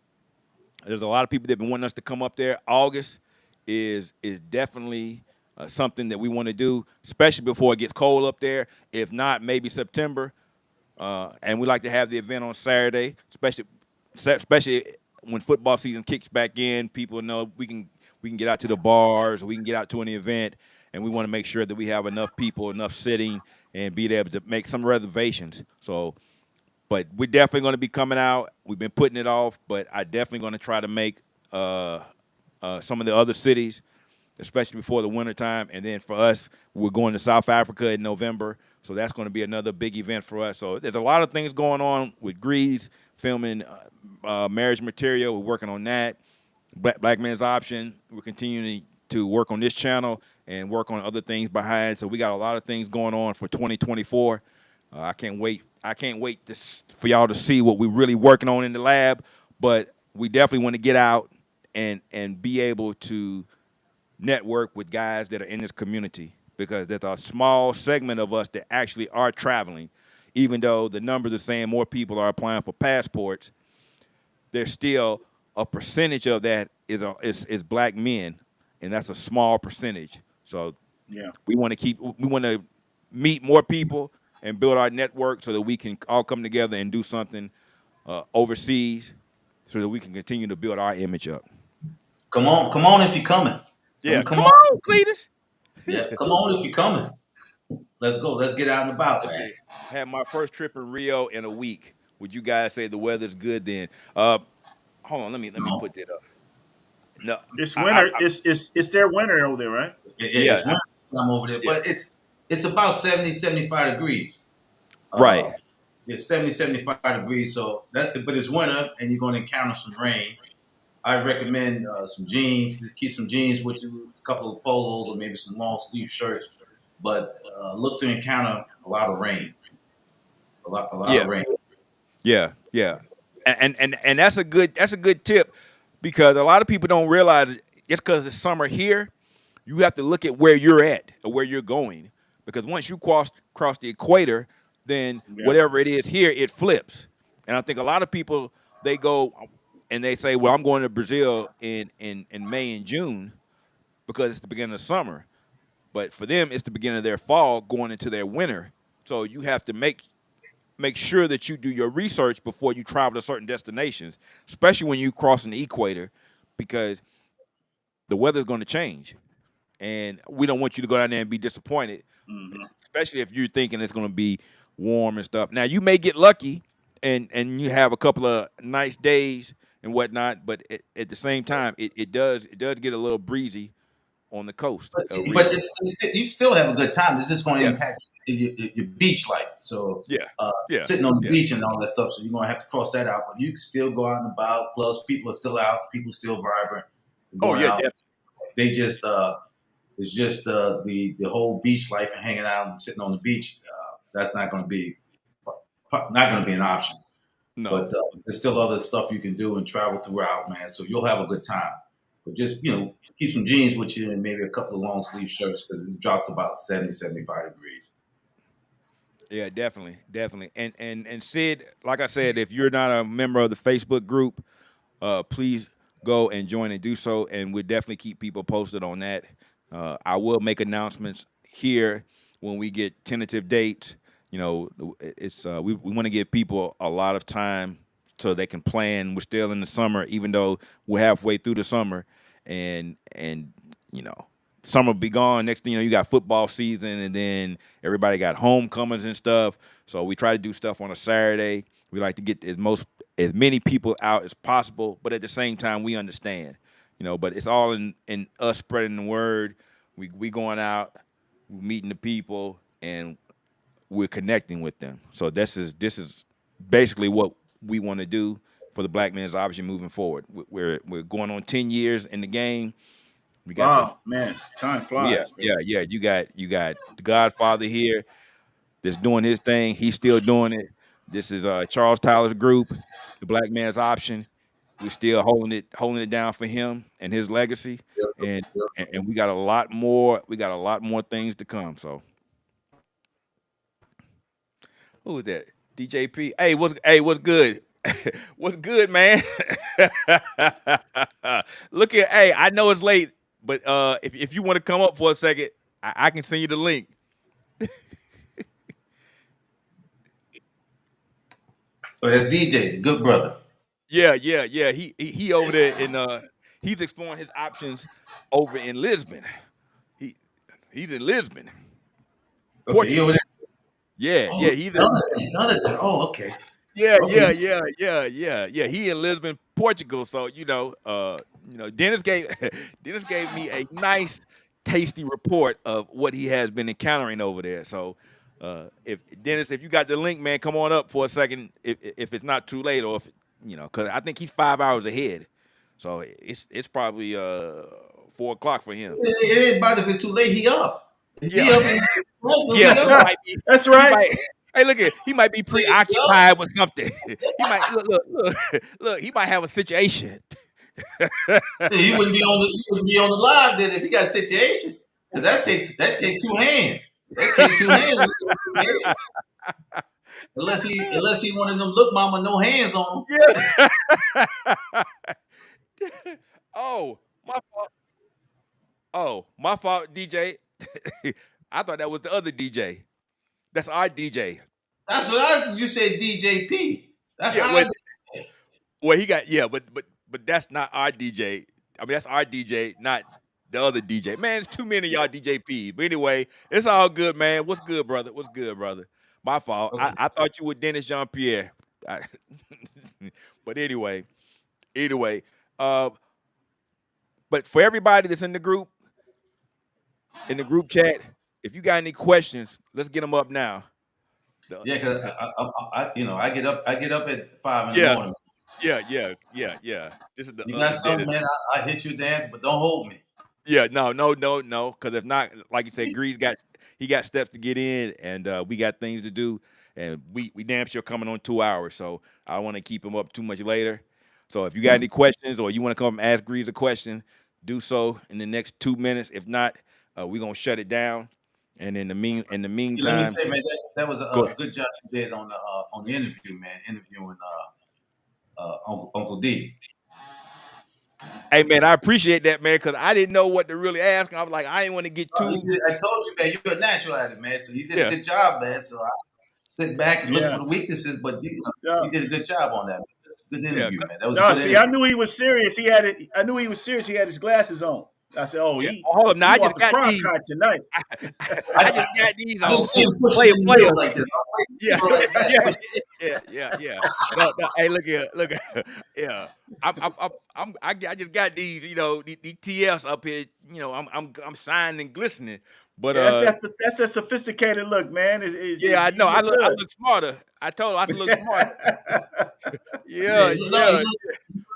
There's a lot of people that have been wanting us to come up there. August is definitely something that we want to do, especially before it gets cold up there. If not, maybe September. And we like to have the event on Saturday, especially when football season kicks back in. People know we can get out to the bars, or we can get out to an event, and we want to make sure that we have enough people, enough sitting, and be able to make some reservations. So. But we're definitely going to be coming out. We've been putting it off, but I definitely going to try to make some of the other cities, especially before the wintertime. And then for us, we're going to South Africa in November, so that's going to be another big event for us. So there's a lot of things going on with Greeze, filming marriage material. We're working on that. Black Man's Option, we're continuing to work on this channel and work on other things behind. So we got a lot of things going on for 2024. I can't wait for y'all to see what we're really working on in the lab, but we definitely want to get out and be able to network with guys that are in this community, because there's a small segment of us that actually are traveling. Even though the numbers are saying more people are applying for passports, there's still a percentage of that is black men, and that's a small percentage. So yeah, we want to meet more people and build our network so that we can all come together and do something overseas, so that we can continue to build our image up. Come on if you're coming. Yeah, come on, Cletus. Yeah, come on if you're coming. Let's go. Let's get out and about, man. Had my first trip in Rio in a week. Would you guys say the weather's good then? Hold on, let me put that up. No, it's winter. It's their winter over there, right? It's winter time over there, but it's about 70, 75 degrees. Right. It's 70, 75 degrees. So but it's winter, and you're going to encounter some rain. I recommend some jeans. Just keep some jeans with you, a couple of polos, or maybe some long sleeve shirts. But look to encounter a lot of rain. A lot of rain. Yeah. And that's a good tip, because a lot of people don't realize just because it's summer here, you have to look at where you're at or where you're going. Because once you cross the equator, then whatever it is here, it flips. And I think a lot of people, they go and they say, well, I'm going to Brazil in May and June because it's the beginning of summer. But for them, it's the beginning of their fall going into their winter. So you have to make sure that you do your research before you travel to certain destinations, especially when you crossing the equator, because the weather's going to change. And we don't want you to go down there and be disappointed, especially if you're thinking it's going to be warm and stuff. Now, you may get lucky and you have a couple of nice days and whatnot, but at the same time, it does get a little breezy on the coast. But you still have a good time. It's just going to impact your beach life. So Yeah. sitting on the beach and all that stuff. So you're gonna have to cross that out. But you can still go out and about. Plus, people are still out. People still vibrant. Going out. Definitely. They just it's just the whole beach life and hanging out and sitting on the beach. That's not going to be an option. No. But there's still other stuff you can do and travel throughout, man. So you'll have a good time. But just, keep some jeans with you and maybe a couple of long sleeve shirts because it dropped about 70, 75 degrees. Yeah, definitely. And Sid, like I said, if you're not a member of the Facebook group, please go and join and do so. And we'll definitely keep people posted on that. I will make announcements here when we get tentative dates. It's we want to give people a lot of time so they can plan. We're still in the summer, even though we're halfway through the summer, and summer will be gone. Next thing you know, you got football season, and then everybody got homecomings and stuff. So we try to do stuff on a Saturday. We like to get as many people out as possible, but at the same time, we understand, But it's all in us spreading the word. We going out, we meeting the people, and we're connecting with them. So this is basically what we want to do for the Black Man's Option moving forward. We're going on 10 years in the game. We got man, time flies. Yeah. You got the Godfather here that's doing his thing. He's still doing it. This is Charles Tyler's group, the Black Man's Option. We're still holding it down for him and his legacy. And we got a lot more. We got a lot more things to come. So. Who was that? DJP. Hey, what's good? What's good, man? Look at, I know it's late, but if you want to come up for a second, I can send you the link. Oh, that's DJ, the good brother. Yeah. He over there in he's exploring his options over in Lisbon. He's in Lisbon. Okay, he over there. Yeah, he's another. Oh, okay. Yeah. He in Lisbon, Portugal. So Dennis gave me a nice, tasty report of what he has been encountering over there. So, if you got the link, man, come on up for a second. If it's not too late, or if because I think he's 5 hours ahead. So it's probably 4 o'clock for him. It ain't about if it's too late. He up. That's right. Hey, look at he might be preoccupied with something. He might look. He might have a situation. He wouldn't be on the live then if he got a situation. Because that take 2 hands. That take 2 hands. Unless he one of them look mama no hands on him. Yeah. Oh, my fault, DJ. I thought that was the other DJ. That's our DJ. That's what you said, DJP. That's well, he got but that's not our DJ. I mean, that's our DJ, not the other DJ. Man, it's too many of y'all DJPs. But anyway, it's all good, man. What's good, brother? My fault. Okay. I thought you were Dennis Jean-Pierre. But anyway. But for everybody that's in the group chat, if you got any questions, let's get them up now. Yeah, because I get up at 5 in the morning. Yeah. This is the you got something, man. I hit you, dance, but don't hold me. Yeah, no. Because if not, like you said, Greeze got steps to get in, and we got things to do, and we damn sure coming on 2 hours. So I don't want to keep him up too much later. So if you got any questions or you want to come and ask Greeze a question, do so in the next 2 minutes. If not, we're gonna shut it down. And in the meantime, let me say, man, that was a good job you did on the interview, man. Interviewing Uncle D. Hey, man, I appreciate that, man, because I didn't know what to really ask. I was like, I didn't want to get too. I told you, man, you're a natural at it, man. So you did a good job, man. So I sit back and look for the weaknesses, but you did a good job on that. Good interview, man. That was a good interview. I knew he was serious. I knew he was serious. He had his glasses on. I said, "Oh, hold up! Now I just got these tonight. I just got these on. Play like this. Yeah, Go right back. yeah. No, hey, look here. Yeah, I just got these, these TFs up here. I'm shining and glistening. But Yeah, that's that sophisticated look, man. yeah, I know. You I look good. look smarter. I told him I look smarter. Yeah, Yeah.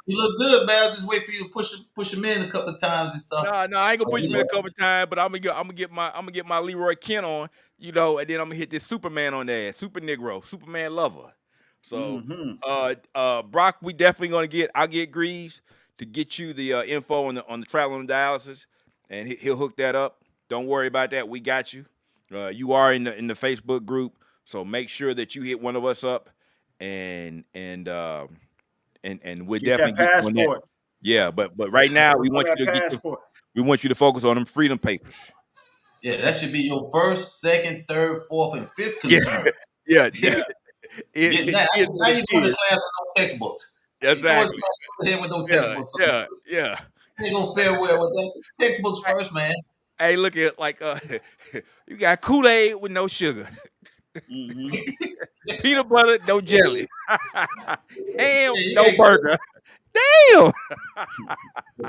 you look good, man. I'll just wait for you to push him in a couple of times and stuff. No, I ain't gonna push him in a couple times, but I'm gonna get my Leroy Kent on, and then I'm gonna hit this Superman on there, Super Negro, Superman lover. So, Brock, we definitely I'll get Greeze to get you the info on the travel and dialysis, and he'll hook that up. Don't worry about that. We got you. You are in the Facebook group, so make sure that you hit one of us up, and we'll Get definitely that get you on that. passport. Yeah, but right now we want you to focus on them freedom papers. Yeah, that should be your first, second, third, fourth, and fifth concern. Yeah. Now you go to class with no textbooks. Exactly. You go with no textbooks. Yeah. They gonna fare well with them. Textbooks first, man. Hey, look at you got Kool-Aid with no sugar. Peanut butter, no jelly. Ham, no burger. Damn.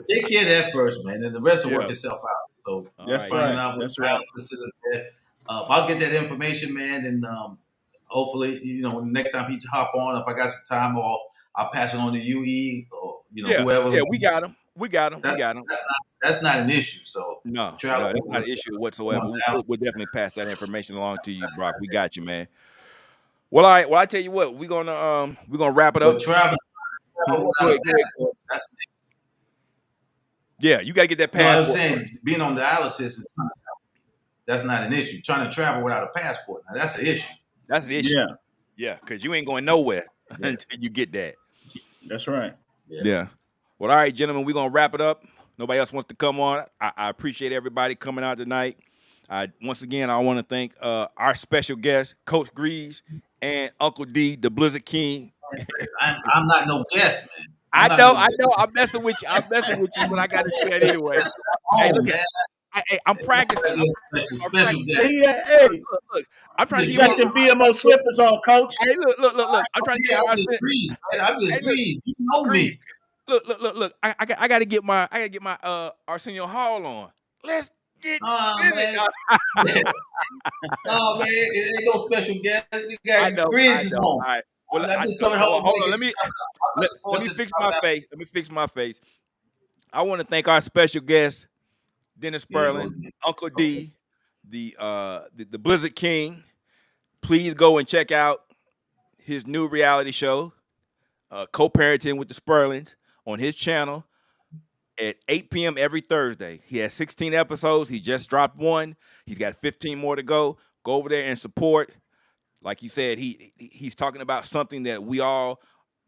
Take care of that first, man, and the rest will work itself out. So that's finding right. out what That's right. I'll get that information, man, and hopefully, the next time he hop on, if I got some time, or I'll pass it on to UE or whoever. Yeah, we got him. That's not an issue. So no, that's not an issue whatsoever. We'll definitely pass that information along to you, Brock. We got you, man. Well, all right. Well, I tell you what, we're gonna wrap it up. Yeah, you gotta get that passport. I'm saying being on dialysis, that's not an issue. Trying to travel without a passport, now that's an issue. That's an issue. Yeah, because you ain't going nowhere until you get that. That's right. Yeah. Well, all right, gentlemen, we're gonna wrap it up. Nobody else wants to come on. I appreciate everybody coming out tonight. Once again, I want to thank our special guest, Coach Greeze, and Uncle D, the Blizzard King. I'm not no guest, man. I know. I'm messing with you. But I got to do that anyway. Hey, look, I'm practicing. Look, I'm trying to get got the BMO slippers on, Coach. Hey, look. I'm trying to get my Greeze. I'm just Greeze. You know me. Look. I got to get my Arsenio Hall on. Let's get man. Oh man, it ain't no special guest. We got Greeze is on. All right. Well, hold on. Let me fix my face. Let me fix my face. I want to thank our special guest, Dennis Spurling, Uncle D, the Blizzard King. Please go and check out his new reality show, Co-Parenting with the Spurlings, on his channel at 8 p.m. every Thursday. He has 16 episodes. He just dropped one. He's got 15 more to go. Go over there and support. Like you said, he's talking about something that we all,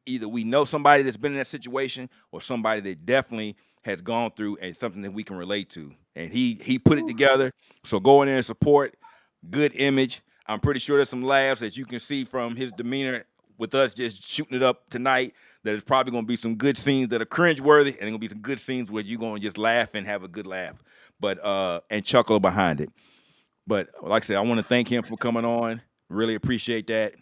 either we know somebody that's been in that situation or somebody that definitely has gone through, and something that we can relate to. And he put it together. So go in there and support. Good image. I'm pretty sure there's some laughs that you can see from his demeanor with us just shooting it up tonight. There's probably going to be some good scenes that are cringeworthy, and there's going to be some good scenes where you're going to just laugh and have a good laugh, but and chuckle behind it. But like I said, I want to thank him for coming on. Really appreciate that.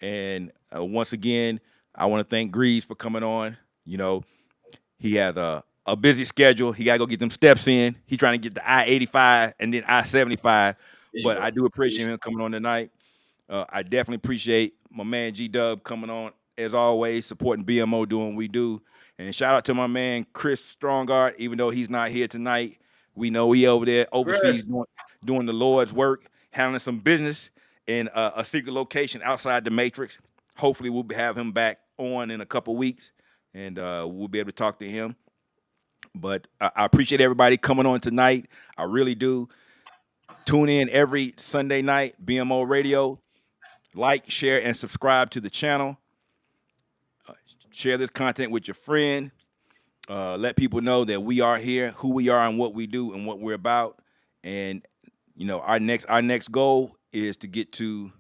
And once again, I want to thank Greeze for coming on. He has a busy schedule. He got to go get them steps in. He's trying to get the I-85 and then I-75. But I do appreciate him coming on tonight. I definitely appreciate my man G-Dub coming on, as always, supporting BMO, doing what we do. And shout out to my man Chris Strongard, even though he's not here tonight. We know he over there overseas doing the Lord's work, handling some business in a secret location outside the Matrix. Hopefully we'll have him back on in a couple weeks, and we'll be able to talk to him. But I appreciate everybody coming on tonight. I really do. Tune in every Sunday night, BMO Radio. Like, share, and subscribe to the channel. Share this content with your friend. Let people know that we are here, who we are, and what we do, and what we're about. And our next goal is to get to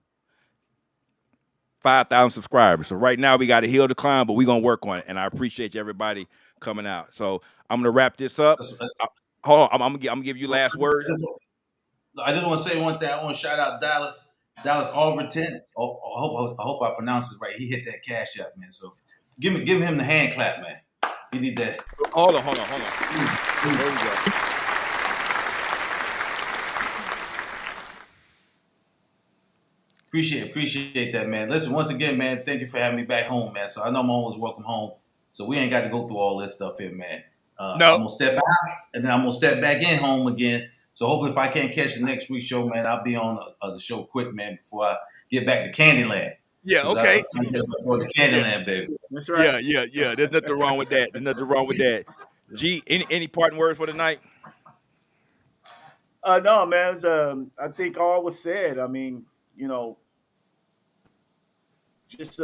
5,000 subscribers. So right now we got a hill to climb, but we're gonna work on it. And I appreciate everybody coming out. So I'm gonna wrap this up. Hold on, I'm gonna give you last word. I just want to say one thing. I want to shout out Dallas. Dallas Overton. I hope I pronounce it right. He hit that cash up, man. So give him the hand clap, man. He need that. Hold on. There we go. Appreciate that, man. Listen, once again, man, thank you for having me back home, man. So I know I'm always welcome home. So we ain't got to go through all this stuff here, man. No. I'm going to step out, and then I'm going to step back in home again. So hopefully if I can't catch the next week's show, man, I'll be on the show quick, man, before I get back to Candyland. Yeah, okay. I'm going to Candyland, baby. That's right. Yeah. There's nothing wrong with that. G, any parting words for the night? No, man. I think all was said. I mean, just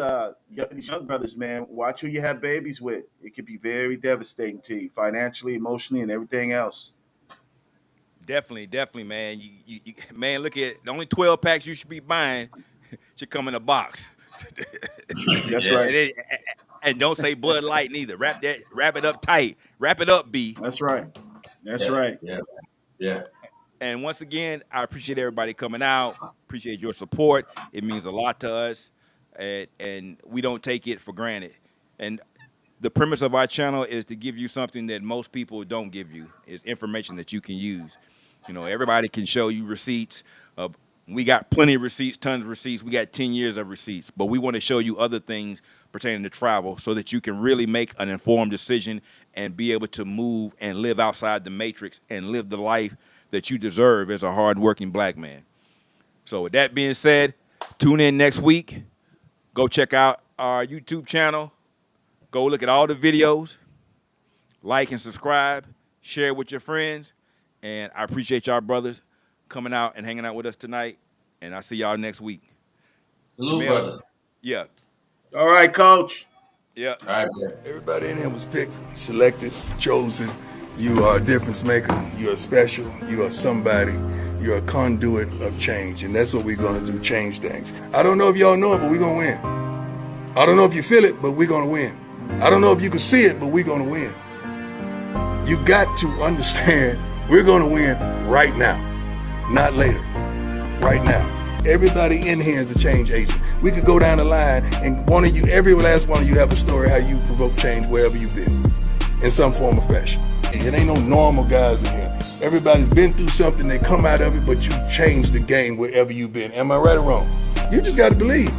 these young brothers, man, watch who you have babies with. It could be very devastating to you financially, emotionally, and everything else. Definitely, man. You man, look at the only 12 packs you should be buying should come in a box. That's right. And don't say Bud Light neither. Wrap it up tight. Wrap it up, B. That's right. That's right. Yeah. And once again, I appreciate everybody coming out. Appreciate your support. It means a lot to us, and we don't take it for granted. And the premise of our channel is to give you something that most people don't give you, is information that you can use. Everybody can show you receipts. We got plenty of receipts, tons of receipts. We got 10 years of receipts, but we want to show you other things pertaining to travel so that you can really make an informed decision and be able to move and live outside the matrix and live the life that you deserve as a hardworking black man. So with that being said, tune in next week. Go check out our YouTube channel. Go look at all the videos. Like and subscribe. Share with your friends. And I appreciate y'all brothers coming out and hanging out with us tonight. And I'll see y'all next week. Salute, brother. Yeah. All right, Coach. Yeah. All right, man. Everybody in here was picked, selected, chosen. You are a difference maker. You are special. You are somebody. You're a conduit of change. And that's what we're going to do, change things. I don't know if y'all know it, but we're going to win. I don't know if you feel it, but we're going to win. I don't know if you can see it, but we're going to win. You got to understand we're going to win right now, not later, right now. Everybody in here is a change agent. We could go down the line and every last one of you have a story how you provoke change wherever you've been in some form or fashion. It ain't no normal guys in here. Everybody's been through something, they come out of it, but you changed the game wherever you've been. Am I right or wrong? You just got to believe.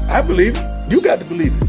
I believe it. You got to believe it.